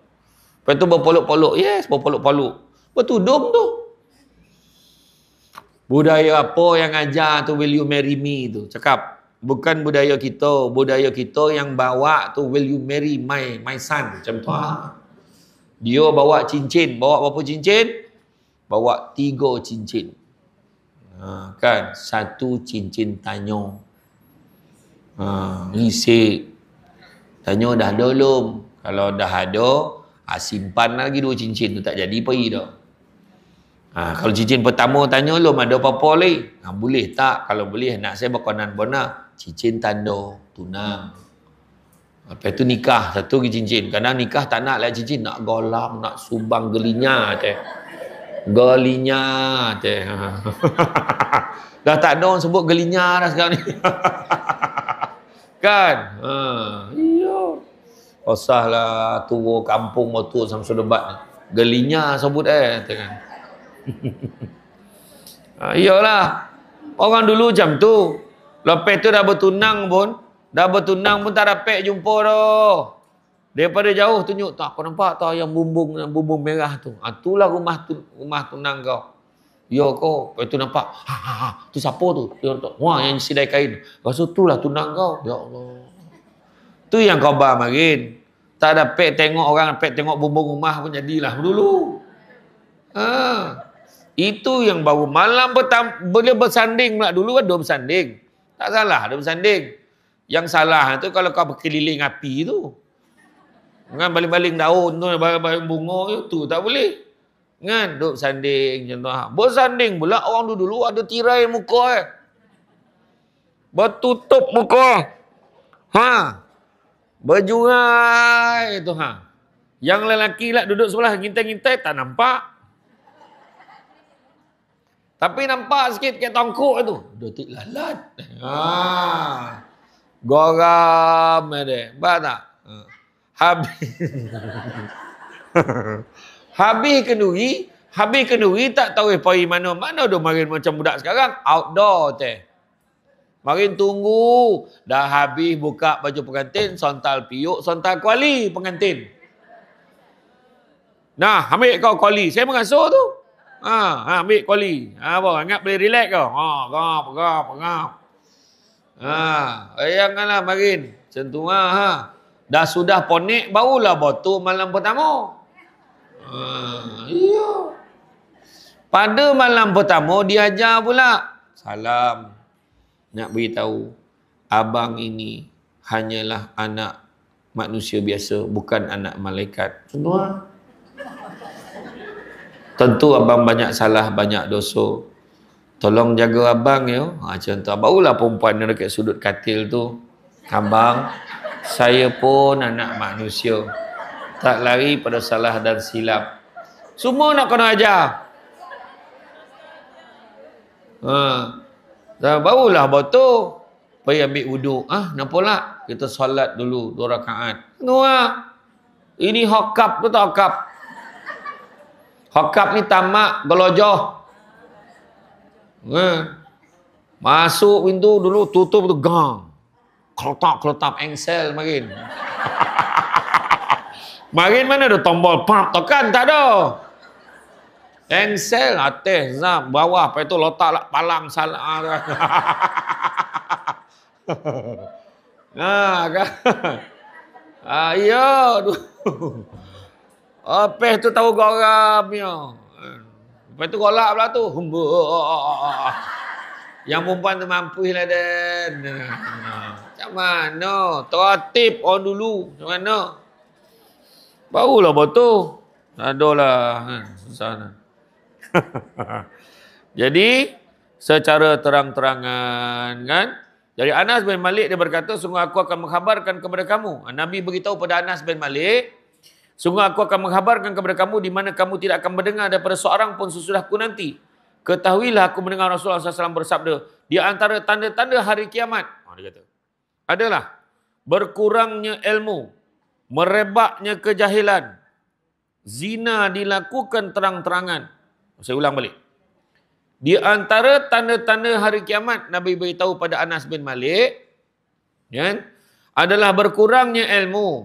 Lepas tu berpolok-polok. Yes, berpolok-polok. Bertudung tu. Budaya apa yang ajar tu will you marry me tu? Cakap. Bukan budaya kita. Budaya kita yang bawa tu will you marry my son. Macam tu. Dia bawa cincin. Bawa berapa cincin? Bawa 3 cincin. Kan? 1 cincin tanya. Risik. Tanya dah ada belum? Kalau dah ada, simpan lagi 2 cincin tu, tak jadi pergi dah. Kalau cincin pertama tanya belum ada apa-apa lagi. Boleh tak? Kalau boleh, nak saya berkonan benar. Cincin tanda, tunang. Lepas tu nikah, 1 lagi cincin. Kadang nikah tak nak lah cincin, nak golam, nak subang gelinya teh. Gelinya teh. Dah tak ada orang sebut gelinya dah sekarang ni. Kan? Iya. Usahlah tua kampung motor Samsul Debat ni. Gelinya sebut kan. Iyalah. Orang dulu macam tu. Lepas tu dah bertunang pun tak dapat jumpa dah. Daripada jauh tunjuk tak, kau nampak tak yang bumbung merah tu. Itulah rumah tunang kau. Ya kau. Lepas tu nampak. Tu siapa tu? Wah, yang sidai kain. Rasa tu lah tunang kau. Ya Allah. Tu yang kau marin. Tak dapat tengok orang, dapat tengok bumbung rumah pun jadilah dulu. Itu yang baru malam pertama boleh bersanding pula. Dulu ada bersanding. Tak salah ada bersanding. Yang salah tu kalau kau berkeliling api tu. Kan baling-baling daun tu, baling bunga tu tak boleh. Kan duk sanding macam tu. Bersanding pula orang dulu ada tirai muka bertutup muka. Berjurai tu Yang lelaki lah duduk sebelah ngintai-ngintai tak nampak. Tapi nampak sikit kat tongkok tu. Dotik lalat. Goram dia. Faham tak? Habis kenduri tak tahu pergi mana. Mana dah marin macam budak sekarang. Outdoor teh. Marin tunggu. Dah habis buka baju pengantin. Sontal piuk, sontal kuali pengantin. Nah, ambil kau kuali. Saya mengasuh tu. Ambil kuali. Apa? Ingat boleh relax kau? Gap. Janganlah marin. Macam tu dah sudah ponik, barulah botol malam pertama. Iya. Pada malam pertama, dia ajar pula. Salam. Nak beritahu. abang ini hanyalah anak manusia biasa, bukan anak malaikat. Semua. Tentu abang banyak salah, banyak dosa. Tolong jaga abang ya. Macam tu. Barulah perempuan yang dekat sudut katil tu. Abang, saya pun anak manusia. Tak lari pada salah dan silap. Semua nak kena ajar. Barulah betul. Pergi ambil wuduk. Nak pula? Kita solat dulu 2 rakaat. Nuah. Ini hokap tu tak hokap? Hokap ni tamak, gelojoh. Masuk pintu dulu, tutup tu gang. Keletap engsel makin. Makin mana ada tombol pump tekan? Tak ada. Engsel atas zam bawah, lepas tu letak lah palang salah. Kan? Ya. Lepas tu tahu garamnya. Lepas tu golak pula tu. Yang perempuan tu mampu lah Dan. Macam mana? Tertib orang dulu. Macam mana? Barulah betul. Adalah. Susah nak. Jadi, secara terang-terangan kan. Jadi Anas bin Malik dia berkata, sungguh aku akan mengkhabarkan kepada kamu. Nabi beritahu pada Anas bin Malik, sungguh aku akan mengkhabarkan kepada kamu di mana kamu tidak akan mendengar daripada seorang pun sesudahku nanti. Ketahuilah aku mendengar Rasulullah SAW bersabda, di antara tanda-tanda hari kiamat, dia kata, adalah berkurangnya ilmu, merebaknya kejahilan, zina dilakukan terang-terangan. Saya ulang balik. Di antara tanda-tanda hari kiamat, Nabi beritahu pada Anas bin Malik, ya, adalah berkurangnya ilmu,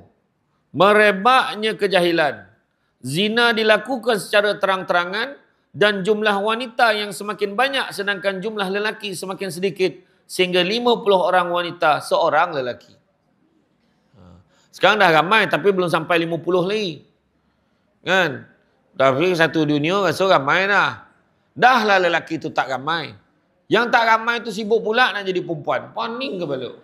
merebaknya kejahilan, zina dilakukan secara terang-terangan, dan jumlah wanita yang semakin banyak sedangkan jumlah lelaki semakin sedikit, sehingga 50 orang wanita, seorang lelaki. Sekarang dah ramai tapi belum sampai 50 lagi. Kan? Tapi satu dunia rasa ramai dah. Dah lah lelaki tu tak ramai. Yang tak ramai tu sibuk pula nak jadi perempuan. Paning kepala.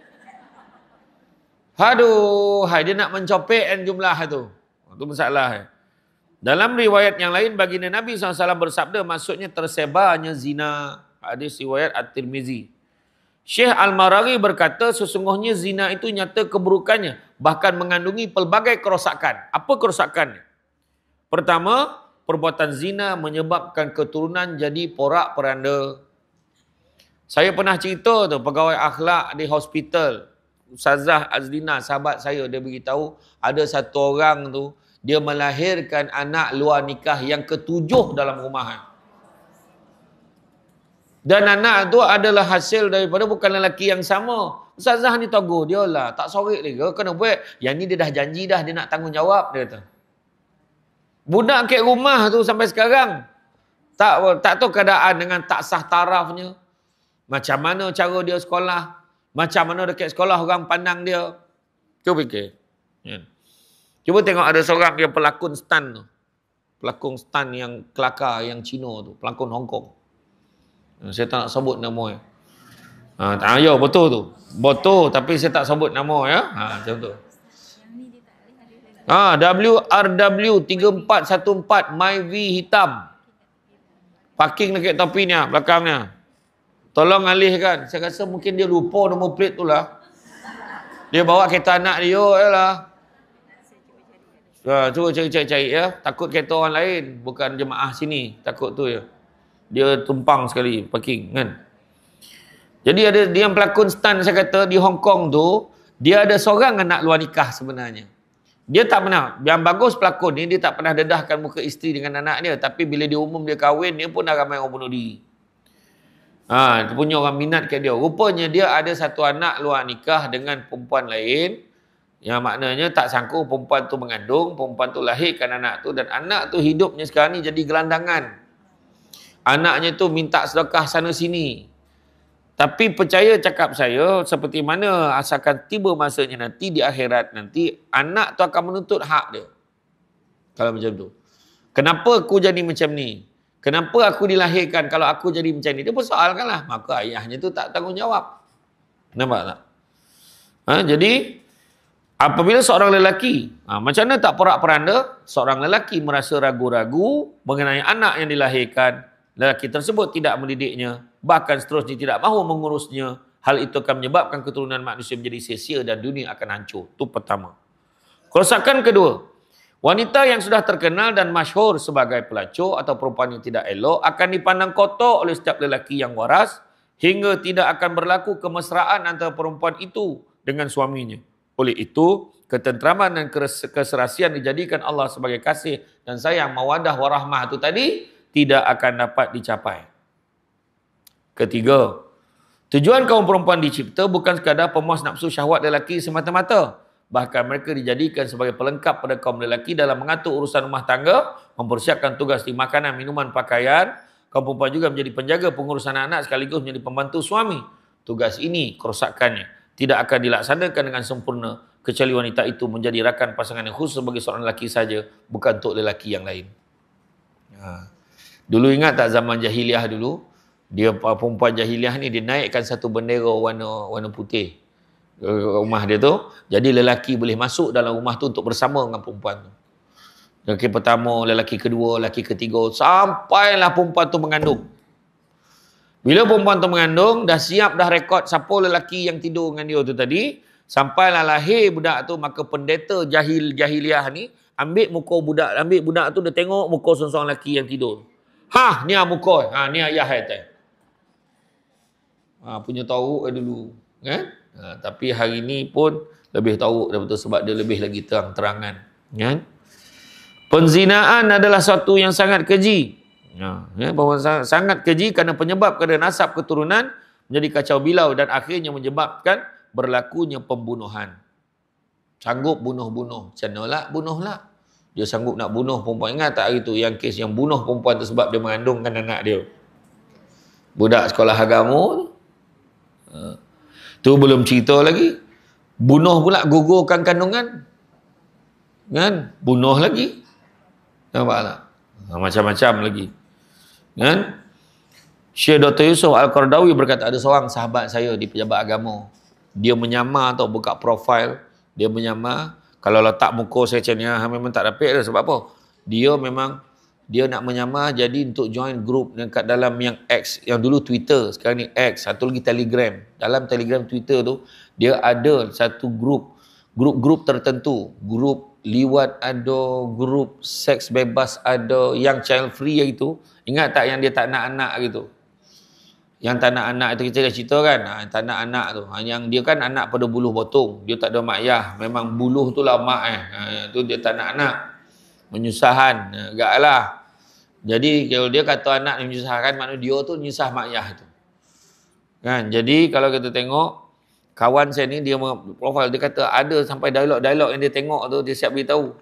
Aduh, dia nak mencopek kan jumlah tu. Itu masalah. Dalam riwayat yang lain, baginda Nabi SAW bersabda, maksudnya tersebarnya zina. Hadis riwayat At-Tirmizi. Syekh Al-Maraghi berkata, sesungguhnya zina itu nyata keburukannya. Bahkan mengandungi pelbagai kerosakan. Apa kerosakannya? Pertama, perbuatan zina menyebabkan keturunan jadi porak-poranda. Saya pernah cerita tu, pegawai akhlak di hospital. Ustazah Azlina, sahabat saya, dia beritahu ada satu orang tu, dia melahirkan anak luar nikah yang ke-7 dalam rumah. Dan anak tu adalah hasil daripada bukan lelaki yang sama. Ustazah ni tegur dia lah, tak sorry lagi, kena buat. Yang ni dia dah janji dah, dia nak tanggungjawab, dia kata. Budak kat rumah tu sampai sekarang tak tahu keadaan dengan tak sah tarafnya. Macam mana cara dia sekolah, macam mana dekat sekolah orang pandang dia. Cuba fikir. Ya. Cuba tengok ada seorang yang pelakon stunt tu. Pelakon stunt yang kelakar yang Cina tu, pelakon Hong Kong. Saya tak nak sebut nama dia. Ya, betul tu. Betul tapi saya tak sebut nama ya. Macam tu. WRW 3414 My V hitam. Parking dekat tepi ni belakangnya. Tolong alihkan. Saya rasa mungkin dia lupa nombor plate tu lah. Dia bawa kereta anak dia lah. Cuba cari ya. Takut kereta orang lain, bukan jemaah sini. Takut tu ya. Dia tumpang sekali parking kan. Jadi ada dia yang pelakon stunt saya kata di Hong Kong tu, dia ada seorang anak luar nikah sebenarnya. Dia tak pernah, yang bagus pelakon ni, dia tak pernah dedahkan muka isteri dengan anak dia. Tapi bila dia umum dia kahwin, dia pun dah ramai orang bunuh diri. Dia punya orang minat kat dia. Rupanya dia ada satu anak luar nikah dengan perempuan lain. Yang maknanya tak sangka perempuan tu mengandung, perempuan tu lahirkan anak tu. Dan anak tu hidupnya sekarang ni jadi gelandangan. Anaknya tu minta sedekah sana sini. Tapi percaya cakap saya, seperti mana asalkan tiba masanya nanti di akhirat nanti, anak tu akan menuntut hak dia. Kalau macam tu. Kenapa aku jadi macam ni? Kenapa aku dilahirkan kalau aku jadi macam ni? Dia persoalkanlah. Maka ayahnya tu tak tanggungjawab. Nampak tak? Jadi apabila seorang lelaki, macam mana tak porak-poranda, seorang lelaki merasa ragu-ragu mengenai anak yang dilahirkan, lelaki tersebut tidak mendidiknya, bahkan seterusnya tidak mahu mengurusnya, hal itu akan menyebabkan keturunan manusia menjadi sia-sia dan dunia akan hancur. Itu pertama. Kerosakan kedua, wanita yang sudah terkenal dan masyhur sebagai pelacur atau perempuan yang tidak elok akan dipandang kotor oleh setiap lelaki yang waras hingga tidak akan berlaku kemesraan antara perempuan itu dengan suaminya. Oleh itu, ketenteraman dan keserasian dijadikan Allah sebagai kasih dan sayang, mawadah warahmah itu tadi tidak akan dapat dicapai. Ketiga, tujuan kaum perempuan dicipta bukan sekadar pemuas nafsu syahwat lelaki semata-mata. Bahkan mereka dijadikan sebagai pelengkap pada kaum lelaki dalam mengatur urusan rumah tangga, mempersiapkan tugas di makanan, minuman, pakaian. Kaum perempuan juga menjadi penjaga pengurusan anak sekaligus menjadi pembantu suami. Tugas ini, kerosakannya, tidak akan dilaksanakan dengan sempurna kecuali wanita itu menjadi rakan pasangan yang khusus sebagai seorang lelaki saja, bukan untuk lelaki yang lain. Dulu ingat tak zaman jahiliah dulu, dia perempuan jahiliah ni dia naikkan satu bendera warna putih rumah dia tu, jadi lelaki boleh masuk dalam rumah tu untuk bersama dengan perempuan tu. Lelaki pertama, lelaki kedua, lelaki ketiga, sampailah perempuan tu mengandung. Bila perempuan tu mengandung, dah siap dah rekod siapa lelaki yang tidur dengan dia tu tadi, sampailah lahir budak tu, maka pendeta jahiliah ni ambil budak tu, dia tengok muka seorang lelaki yang tidur. Ni muka, ni ayah dia. Punya tahu dulu, kan? Tapi hari ni pun lebih tahu dah betul sebab dia lebih lagi terang-terangan, kan? Penzinaan adalah satu yang sangat keji. Sangat keji kerana penyebab kepada nasab keturunan menjadi kacau bilau dan akhirnya menyebabkan berlakunya pembunuhan. Sanggup bunuh-bunuh. Macam mana bunuhlah. Dia sanggup nak bunuh perempuan. Ingat tak hari tu yang kes yang bunuh perempuan tu sebab dia mengandungkan anak dia. Budak sekolah agama tu. Tu belum cerita lagi. Bunuh pula, gugurkan kandungan. Kan? Bunuh lagi. Nampak tak? Macam-macam lagi. Kan? Syekh Dr. Yusuf Al-Qaradawi berkata, ada seorang sahabat saya di pejabat agama. Dia menyamar atau buka profil. Dia menyamar. Kalau letak muka saya macam ni, memang tak dapat dah. Sebab apa? Dia nak menyamar jadi untuk join group dekat dalam yang X. Yang dulu Twitter. Sekarang ni X. Satu lagi Telegram. Dalam Telegram Twitter tu, dia ada satu grup tertentu. Grup liwat ada, grup seks bebas ada, yang child free itu. Ingat tak yang dia tak nak anak gitu? Yang tak nak anak itu kita dah cerita kan? Tak nak anak tu. Yang dia kan anak pada buluh potong. Dia tak ada mak ayah. Memang buluh tu lah mak tu dia tak nak anak. Menyusahkan. Agak lah. Jadi kalau dia kata anak yang menyusahkan, maknanya dia tu nyusah mak ayah tu. Kan? Jadi kalau kita tengok, kawan saya ni dia profil, dia kata ada sampai dialog-dialog yang dia tengok tu dia siap beritahu.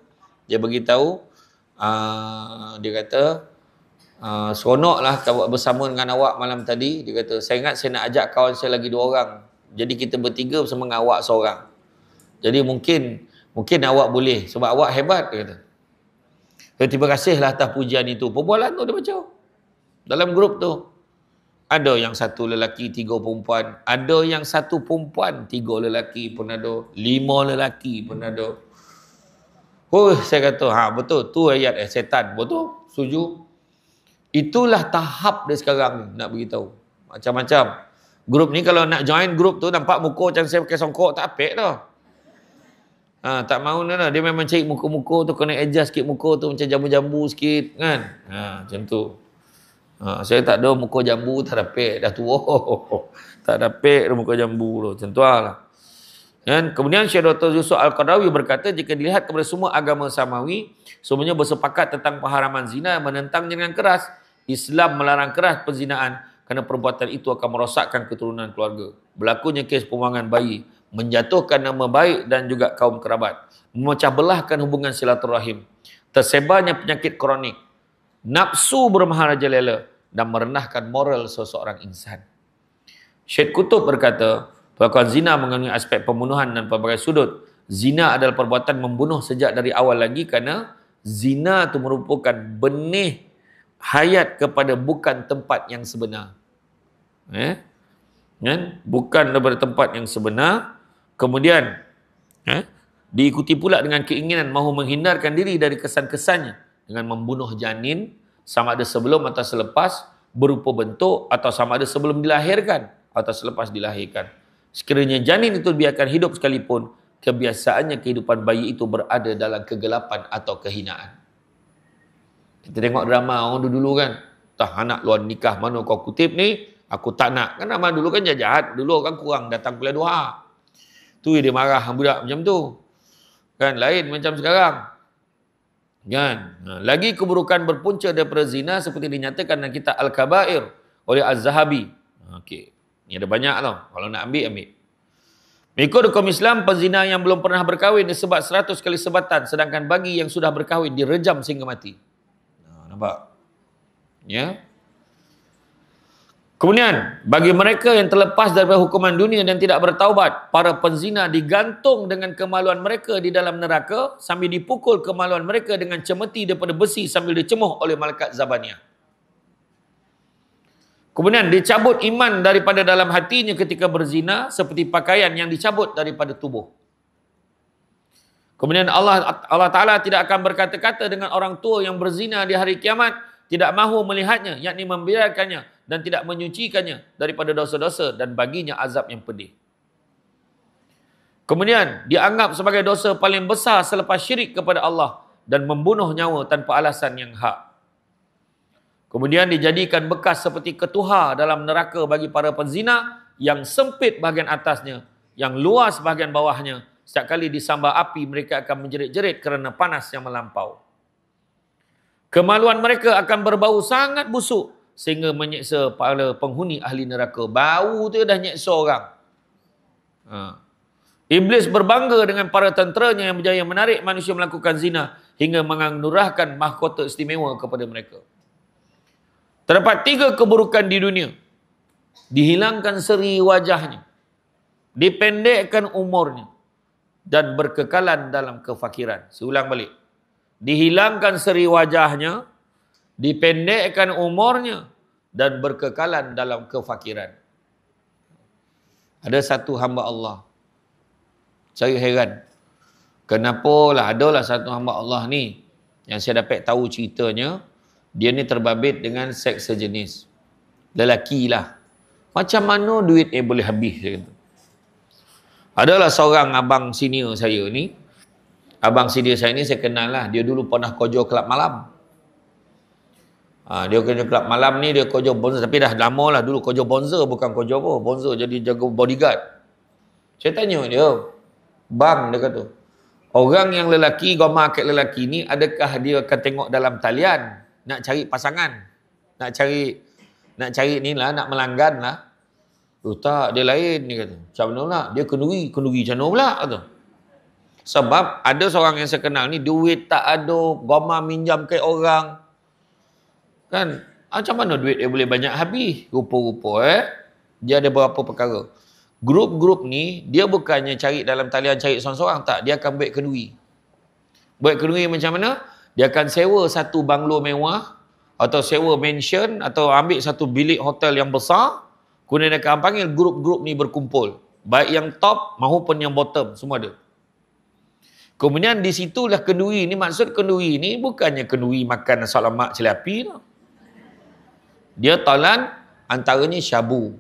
Dia beritahu dia kata seronoklah bersama dengan awak malam tadi. Dia kata saya ingat saya nak ajak kawan saya lagi 2 orang. Jadi kita bertiga bersama dengan awak seorang. Jadi mungkin awak boleh sebab awak hebat, dia kata. Terima kasihlah atas pujian itu. Perbualan tu dia baca dalam grup tu. Ada yang 1 lelaki, 3 perempuan. Ada yang 1 perempuan, 3 lelaki pun ada. 5 lelaki pun ada. Saya kata, betul. Tu ayat setan. Betul. Setuju. Itulah tahap dia sekarang ni, nak beritahu. Macam-macam. Grup ni kalau nak join grup tu, nampak muka macam saya pakai songkok, tak apik dah. Tak mahu dah. Dia memang cari muka-muka tu, kena adjust sikit muka tu, macam jambu-jambu sikit. Kan? Macam tu. Saya tak ada muka jambu, tak dapat, dah tua. Tak dapat muka jambu tu. Macam tu lah. Dan kemudian Syekh Dr. Yusuf Al-Qaradawi berkata, jika dilihat kepada semua agama samawi, semuanya bersepakat tentang pengharaman zina, menentang dengan keras. Islam melarang keras penzinaan kerana perbuatan itu akan merosakkan keturunan keluarga. Berlakunya kes pembuangan bayi, menjatuhkan nama baik dan juga kaum kerabat, memecah belahkan hubungan silaturahim, tersebarnya penyakit kronik, nafsu bermaharajalela dan merendahkan moral seseorang insan. Syed Qutb berkata, perlakuan zina mengandungi aspek pembunuhan dan pelbagai sudut. Zina adalah perbuatan membunuh sejak dari awal lagi kerana zina itu merupakan benih hayat kepada bukan tempat yang sebenar. Bukan daripada tempat yang sebenar, Kemudian diikuti pula dengan keinginan mahu menghindarkan diri dari kesan-kesannya dengan membunuh janin sama ada sebelum atau selepas berupa bentuk atau sama ada sebelum dilahirkan atau selepas dilahirkan. Sekiranya janin itu biarkan hidup sekalipun, kebiasaannya kehidupan bayi itu berada dalam kegelapan atau kehinaan. Kita tengok drama orang dulu kan, tah anak luar nikah mana kau kutip ni, aku tak nak. Kan nama dulu kan jahat, dulu orang kurang datang kuliah duha. Tu dia marah budak macam tu. Kan lain macam sekarang. Kan? Lagi keburukan berpunca daripada zina seperti dinyatakan dalam kitab Al-Kabair oleh Az-Zahabi. Okey. Ni ada banyak tau. Kalau nak ambil, ambil. Mengikut hukum Islam, penzina yang belum pernah berkahwin disebat 100 kali sebatan, sedangkan bagi yang sudah berkahwin direjam sehingga mati. Nampak? Ya. Kemudian, bagi mereka yang terlepas daripada hukuman dunia dan tidak bertaubat, para penzina digantung dengan kemaluan mereka di dalam neraka sambil dipukul kemaluan mereka dengan cemeti daripada besi sambil dicemuh oleh malaikat Zabaniyah. Kemudian dicabut iman daripada dalam hatinya ketika berzina seperti pakaian yang dicabut daripada tubuh. Kemudian Allah Ta'ala tidak akan berkata-kata dengan orang tua yang berzina di hari kiamat, tidak mahu melihatnya, yakni membiarkannya dan tidak menyucikannya daripada dosa-dosa dan baginya azab yang pedih. Kemudian dianggap sebagai dosa paling besar selepas syirik kepada Allah dan membunuh nyawa tanpa alasan yang hak. Kemudian dijadikan bekas seperti ketuha dalam neraka bagi para penzina yang sempit bahagian atasnya, yang luas bahagian bawahnya. Setiap kali disambar api, mereka akan menjerit-jerit kerana panas yang melampau. Kemaluan mereka akan berbau sangat busuk sehingga menyeksa para penghuni ahli neraka. Bau tu dah nyeksa orang. Iblis berbangga dengan para tenteranya yang berjaya menarik manusia melakukan zina hingga menganurahkan mahkota istimewa kepada mereka. Terdapat 3 keburukan di dunia. Dihilangkan seri wajahnya, dipendekkan umurnya, dan berkekalan dalam kefakiran. Saya ulang balik. Dihilangkan seri wajahnya, dipendekkan umurnya, dan berkekalan dalam kefakiran. Ada satu hamba Allah. Saya heran. Kenapalah adalah satu hamba Allah ni yang saya dapat tahu ceritanya, dia ni terbabit dengan seks sejenis. Lelaki lah. Macam mana duit boleh habis? Dia kata. Adalah seorang abang senior saya ni. Abang senior saya ni saya kenal lah. Dia dulu pernah kojo kelab malam. Dia kojo kelab malam ni, dia kojo bonzer. Tapi dah lama lah dulu kojo bonzer. Bukan kojo apa. Bonzer jadi jaga bodyguard. Saya tanya dia. Bang, dia kata. Orang yang lelaki, goma akad lelaki ni, adakah dia akan tengok dalam talian? Nak cari pasangan, nak cari ni lah, nak melanggan lah. Tak, dia lain, dia kata. Macam mana lah? Dia kenduri macam mana pula? Kata. Sebab ada seorang yang saya kenal ni, duit tak ada, goma minjam ke orang. Kan? Macam mana duit dia boleh banyak habis? Rupa-rupa dia ada beberapa perkara. Grup-grup ni, dia bukannya cari dalam talian cari seorang-seorang, tak. Dia akan buat kenduri. Buat kenduri macam mana? Dia akan sewa satu banglo mewah atau sewa mansion atau ambil satu bilik hotel yang besar. Kemudian dia akan panggil grup-grup ni berkumpul. Baik yang top maupun yang bottom, semua ada. Kemudian di situlah kenduri ni, maksud kenduri ni bukannya kenduri makan nasi lemak celapi tau. Dia talan antaranya syabu.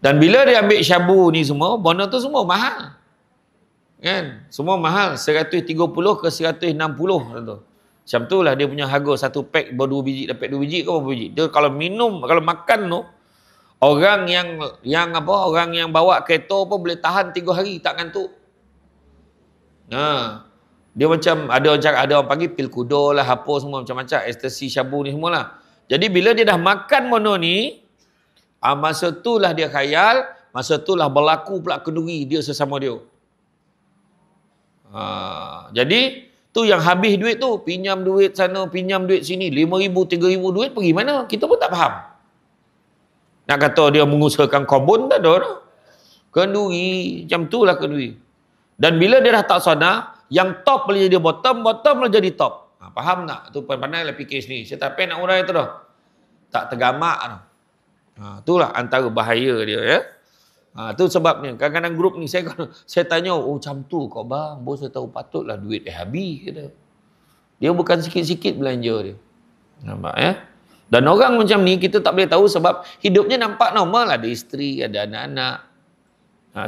Dan bila dia ambil syabu ni semua, benda tu semua mahal. Kan? Semua mahal. 130 ke 160 tu. Macam tu lah dia punya harga satu pack ber-2 biji, dapat 2 biji ke berapa biji. Dia kalau minum, kalau makan tu, orang orang yang bawa kereta pun boleh tahan 3 hari tak ngantuk. Dia macam ada orang panggil pil kudo lah, apa semua macam-macam, ekstasi, syabu ni semualah. Jadi bila dia dah makan benda ni, masa tu lah dia khayal, masa tu lah berlaku pula kenduri dia sesama dia. Jadi tu yang habis duit tu, pinjam duit sana, pinjam duit sini, 5,000, 3,000 duit pergi mana? Kita pun tak faham. Nak kata dia mengusahakan kebun tak ada dah. Kenduri, macam tu lah kenduri. Dan bila dia dah tak sadar, yang top boleh jadi bottom, bottom boleh jadi top. Faham tak? Tu pandai lah fikir sendiri. Saya tak payah nak urai tu dah. Tak tergamak dah. Itulah antara bahaya dia ya. Tu sebabnya. Kadang-kadang grup ni saya tanya, oh macam tu kau bang, bos saya tahu patutlah duit habis kata. Dia bukan sikit-sikit belanja dia. Nampak ya? Dan orang macam ni kita tak boleh tahu sebab hidupnya nampak normal, ada isteri, ada anak-anak.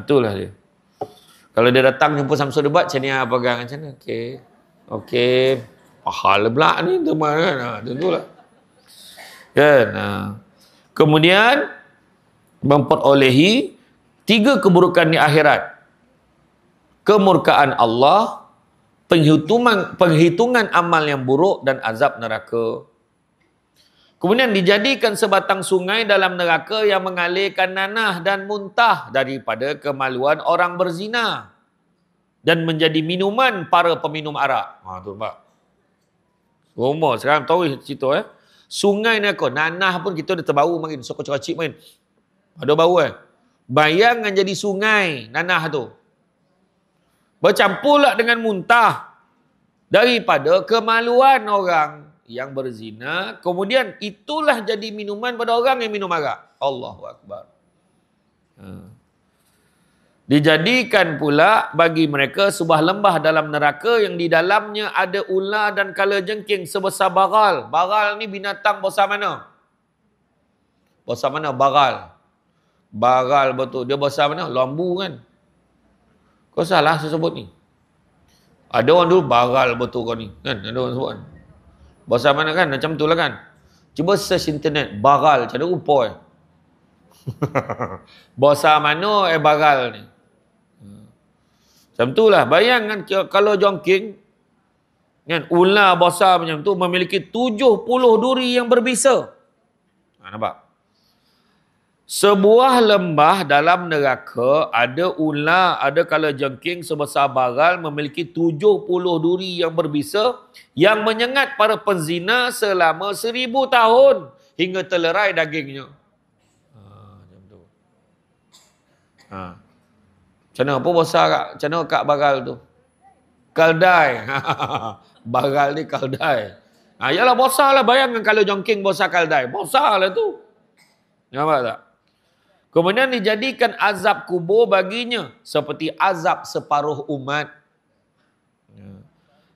Itulah dia. Kalau dia datang jumpa Samsul debat, macam ni pegang macam ni. Okey. Pahal pula ni teman kan. Tentulah. Kan? Kemudian memperolehi 3 keburukan di akhirat. Kemurkaan Allah, penghitungan amal yang buruk dan azab neraka. Kemudian dijadikan sebatang sungai dalam neraka yang mengalirkan nanah dan muntah daripada kemaluan orang berzina dan menjadi minuman para peminum arak. Tu nampak. Semua sekarang tahu cerita sungai neraka, nanah pun kita dah terbau makin, sokok-cokacik makin. Ada bau Bayangkan jadi sungai nanah tu. Bercampur dengan muntah daripada kemaluan orang yang berzina. Kemudian itulah jadi minuman pada orang yang minum arak. Allahu Akbar. Dijadikan pula bagi mereka sebuah lembah dalam neraka yang di dalamnya ada ular dan kalajengking sebesar bagal. Bagal ni binatang besar mana? Besar mana bagal? Bagal betul. Dia besar mana? Lambu kan? Kau salah saya sebut ni. Ada orang dulu bagal betul kau ni. Kan? Ada orang sebut kan? Besar mana kan? Macam tu lah kan? Cuba search internet. Bagal. Macam mana rupa besar mana bagal ni? Macam tu lah. Bayangkan kalau jongking, kan, ular besar macam tu memiliki 70 duri yang berbisa. Nampak? Sebuah lembah dalam neraka ada ular, ada kalajengking sebesar bagal memiliki 70 duri yang berbisa yang menyengat para penzina selama 1000 tahun hingga terlerai dagingnya. Macam tu. Macam mana? Apa besar kak? Macam mana kak bagal tu? Kaldai. Bagal ni kaldai. Yalah besar lah. Bayangkan kalau jongking besar kaldai. Besar lah tu. Nampak tak? Kemudian dijadikan azab kubur baginya seperti azab separuh umat.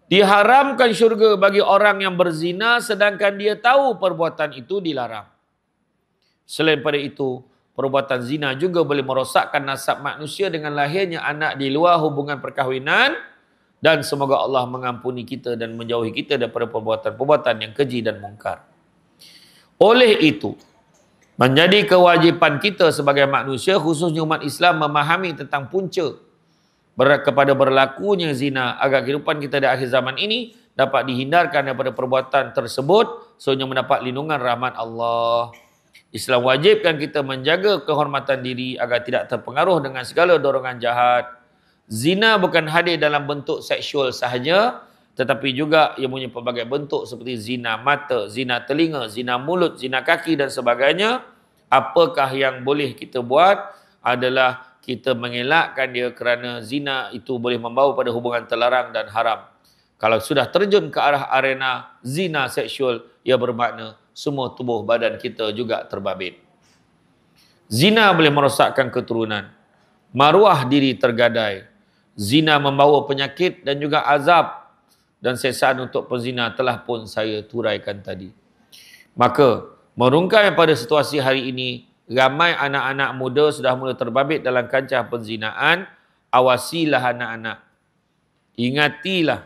Diharamkan syurga bagi orang yang berzina sedangkan dia tahu perbuatan itu dilarang. Selain pada itu, perbuatan zina juga boleh merosakkan nasab manusia dengan lahirnya anak di luar hubungan perkahwinan, dan semoga Allah mengampuni kita dan menjauhi kita daripada perbuatan-perbuatan yang keji dan mungkar. Oleh itu, menjadi kewajipan kita sebagai manusia, khususnya umat Islam, memahami tentang punca kepada berlakunya zina agar kehidupan kita di akhir zaman ini dapat dihindarkan daripada perbuatan tersebut sehingga mendapat lindungan rahmat Allah. Islam wajibkan kita menjaga kehormatan diri agar tidak terpengaruh dengan segala dorongan jahat. Zina bukan hadir dalam bentuk seksual sahaja, tetapi juga ia punya pelbagai bentuk seperti zina mata, zina telinga, zina mulut, zina kaki dan sebagainya. Apakah yang boleh kita buat adalah kita mengelakkan dia kerana zina itu boleh membawa pada hubungan terlarang dan haram. Kalau sudah terjun ke arah arena zina seksual, ia bermakna semua tubuh badan kita juga terbabit. Zina boleh merosakkan keturunan. Maruah diri tergadai. Zina membawa penyakit dan juga azab. Dan sesaan untuk penzina telah pun saya turaikan tadi. Maka, merungkai pada situasi hari ini, ramai anak-anak muda sudah mula terbabit dalam kancah penzinaan. Awasilah anak-anak. Ingatilah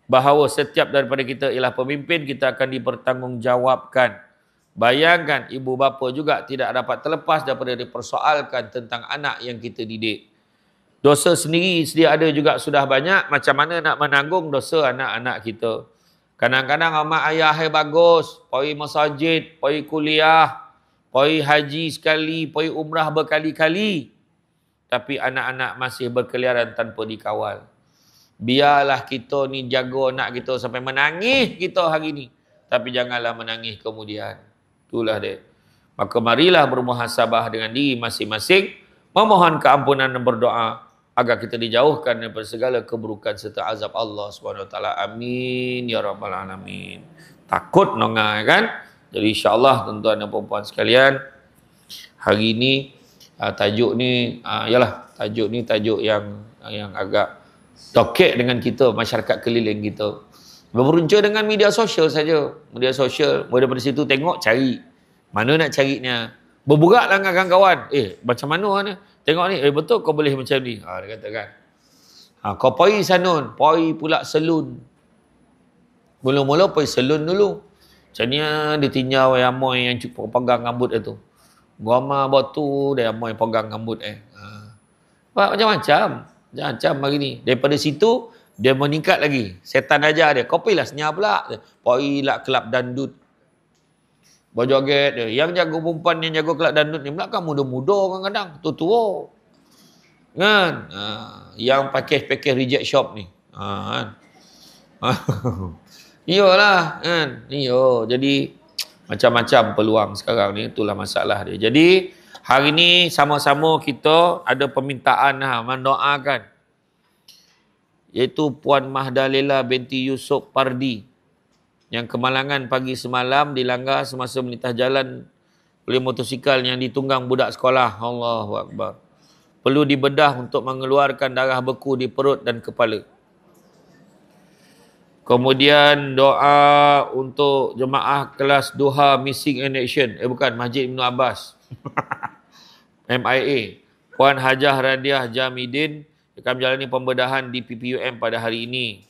bahawa setiap daripada kita ialah pemimpin, kita akan dipertanggungjawabkan. Bayangkan ibu bapa juga tidak dapat terlepas daripada dipersoalkan tentang anak yang kita didik. Dosa sendiri sedia ada juga sudah banyak, macam mana nak menanggung dosa anak-anak kita. Kadang-kadang mak ayah bagus, pergi masjid, pergi kuliah, pergi haji sekali, pergi umrah berkali-kali. Tapi anak-anak masih berkeliaran tanpa dikawal. Biarlah kita ni jaga anak kita sampai menangis kita hari ni. Tapi janganlah menangis kemudian. Itulah dia. Maka marilah bermuhasabah dengan diri masing-masing. Memohon keampunan dan berdoa agar kita dijauhkan daripada segala keburukan serta azab Allah SWT. Amin. Ya Rabbal Alamin. Takut nongai kan? Jadi insyaAllah tuan-tuan dan puan-puan sekalian, hari ini Tajuk ni tajuk yang agak tokek dengan kita, masyarakat keliling kita. Berpunca dengan media sosial saja. Media sosial, daripada situ tengok, cari. Mana nak carinya? Berburak dengan kawan-kawan. Macam mana ni? Tengok ni, betul kau boleh macam ni. Dia kata kan. Kau pergi sanun, pergi pula selun. Mula-mula pergi selun dulu. Macam ni dia tinjau yang amoy yang cukup pegang rambut itu. Gama batu dia amoy pegang rambut macam-macam. Macam hari ni. Daripada situ dia meningkat lagi. Setan ajar dia. Kau pergilah senyap pula. Pergilah kelab dandut. Berjoget dia. Yang jago perempuan yang jago kelab dandut ni pula kan muda-muda kadang-kadang. Tua-tua. Kan? Yang pakai reject shop ni. Kan? Iyalah. Kan? Jadi macam-macam peluang sekarang ni. Itulah masalah dia. Jadi hari ni sama-sama kita ada permintaan mendoakan. Iaitu Puan Mahdalila binti Yusuf Pardi. Yang kemalangan pagi semalam dilanggar semasa melintas jalan oleh motosikal yang ditunggang budak sekolah. Allahu Akbar. Perlu dibedah untuk mengeluarkan darah beku di perut dan kepala. Kemudian doa untuk jemaah kelas Duha Missing in Action. Bukan, Masjid Ibn Abbas. MIA. Puan Hajah Radiah Jamidin akan menjalani pembedahan di PPUM pada hari ini.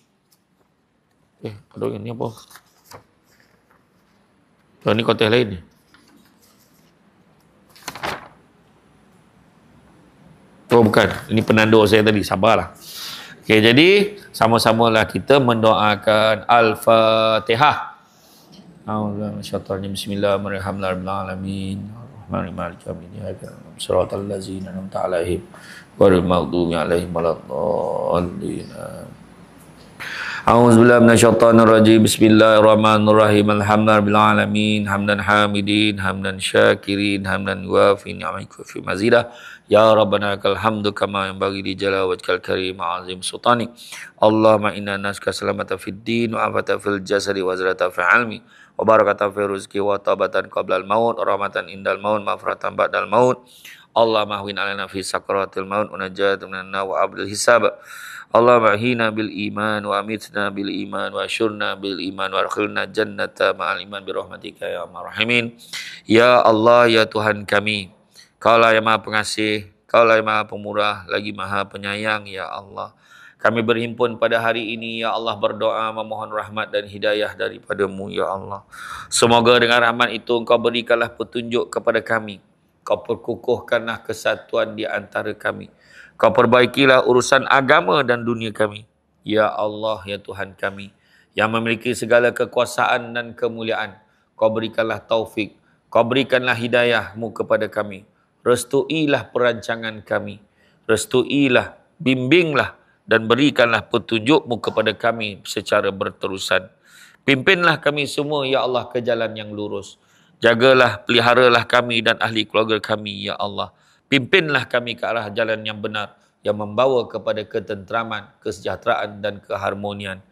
Aduh, ini apa? Ini konteks lain ni. Bukan. Ini penanda saya tadi. Sabarlah. Okey, jadi sama-samalah kita mendoakan Al-Fatihah. Bismillahirrahmanirrahim. Shiratal ladzina an'amta 'alaihim ghairil maghdubi 'alaihim waladdallin. A'udzubillahi minasyaitonir rajim. Bismillahirrahmanirrahim. Alhamdulillahirabbil alamin. Hamdan hamidin, hamdan syakirin, hamdan wafi ni'amaika fi mazidah. Ya Rabbana lakal hamdu kama yanbaghi li jalali wajhikal karim azim sultani. Allahumma inna nas'aluka salamata fid din wa afata fil jasadi wa zalata fil ilmi wa barakatan fi rizqi wa tabatan qabla al maut wa rahmatan indal maut ma'firatan ba'dal maut. Allahumma ahwin alaina fi sakaratil maut wa najatan minan nar wa abdil hisab. Allahumma ahina bil iman wa amitna bil iman wa asyurna bil iman wa adkhilna jannata ma'al iman bi rahmatika ya arhamar rahimin. Ya Allah, ya Tuhan kami, Kaulah yang Maha Pengasih, Kaulah yang Maha Pemurah, lagi Maha Penyayang, ya Allah. Kami berhimpun pada hari ini, ya Allah, berdoa memohon rahmat dan hidayah daripada-Mu, ya Allah. Semoga dengan rahmat itu Engkau berikanlah petunjuk kepada kami. Kau perkukuhkanlah kesatuan di antara kami. Kau perbaikilah urusan agama dan dunia kami. Ya Allah, ya Tuhan kami, yang memiliki segala kekuasaan dan kemuliaan, Kau berikanlah taufik, Kau berikanlah hidayah-Mu kepada kami. Restuilah perancangan kami. Restuilah, bimbinglah dan berikanlah petunjuk-Mu kepada kami secara berterusan. Pimpinlah kami semua, ya Allah, ke jalan yang lurus. Jagalah, peliharalah kami dan ahli keluarga kami, ya Allah. Pimpinlah kami ke arah jalan yang benar, yang membawa kepada ketenteraman, kesejahteraan dan keharmonian.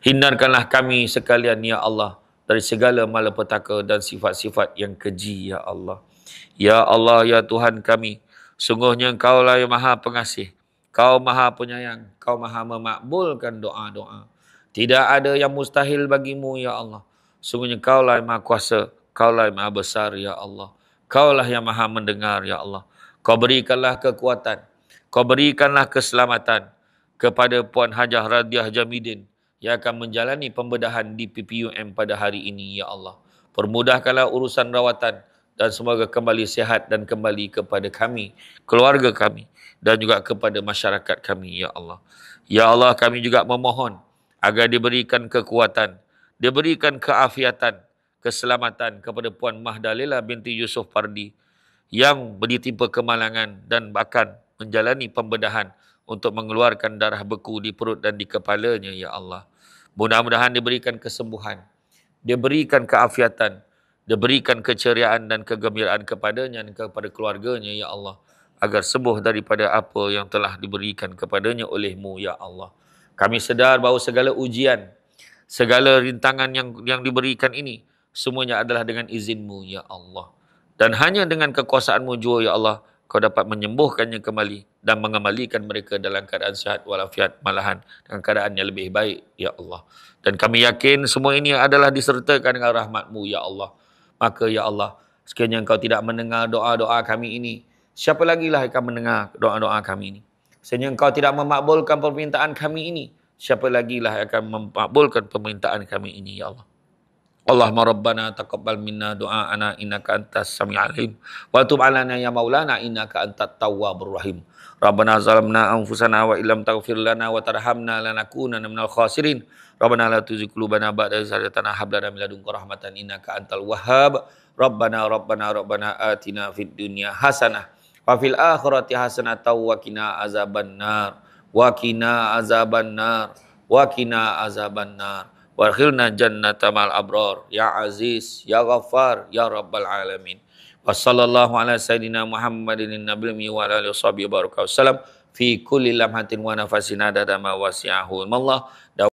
Hindarkanlah kami sekalian, ya Allah, dari segala malapetaka dan sifat-sifat yang keji, ya Allah. Ya Allah, ya Tuhan kami, sungguhnya Engkaulah yang Maha Pengasih, Kau Maha Penyayang, Kau Maha memakbulkan doa-doa. Tidak ada yang mustahil bagi-Mu, ya Allah. Sungguhnya Kaulah yang Maha Kuasa, Kaulah yang Maha Besar, ya Allah. Kaulah yang Maha Mendengar, ya Allah. Kau berikanlah kekuatan, Kau berikanlah keselamatan kepada Puan Hajah Radiah Jamidin yang akan menjalani pembedahan di PPUM pada hari ini, ya Allah. Permudahkanlah urusan rawatan dan semoga kembali sihat dan kembali kepada kami, keluarga kami dan juga kepada masyarakat kami, ya Allah. Ya Allah, kami juga memohon agar diberikan kekuatan, diberikan keafiatan, keselamatan kepada Puan Mahdalila binti Yusuf Pardi yang ditimpa kemalangan dan bahkan menjalani pembedahan untuk mengeluarkan darah beku di perut dan di kepalanya, ya Allah. Mudah-mudahan diberikan kesembuhan, diberikan keafiatan, diberikan keceriaan dan kegembiraan kepadanya dan kepada keluarganya, ya Allah, agar sembuh daripada apa yang telah diberikan kepadanya oleh-Mu, ya Allah. Kami sedar bahawa segala ujian, segala rintangan yang diberikan ini semuanya adalah dengan izin-Mu, ya Allah. Dan hanya dengan kekuasaan-Mu jua, ya Allah, kau dapat menyembuhkannya kembali dan mengembalikan mereka dalam keadaan sihat walafiat, malahan dalam keadaan yang lebih baik, ya Allah. Dan kami yakin semua ini adalah disertakan dengan rahmat-Mu, ya Allah. Maka ya Allah, sekiranya Engkau tidak mendengar doa-doa kami ini, siapa lagi lah akan mendengar doa-doa kami ini? Sekiranya Engkau tidak memakbulkan permintaan kami ini, siapa lagi lah akan memakbulkan permintaan kami ini, ya Allah. Allahumma rabbana taqabbal minna du'aana innaka antas sami'ul alim wa tub 'alaina ya maulana innaka antat tawwabur rahim. Rabbana zalamna anfusana wa illam taghfir lana wa tarhamna lanakunanna minal khasirin. Rabbana la tuzigh qulubana ba'da idh hadaytana hab lana min ladunka rahmatan innaka antal wahhab. Rabbana atina fid dunya hasanah wa fil akhirati hasanah wa qina azabannar wa qina azabannar wa qina azabannar. Warkhilna jannata mal abrar ya aziz ya ghaffar ya rabbal alamin. Wassallallahu ala sayyidina Muhammadin nabiyyi wa ala alihi washabihi baraka wasallam fi kulli lamhatin wa nafasin adada ma wasi'ahu Allah.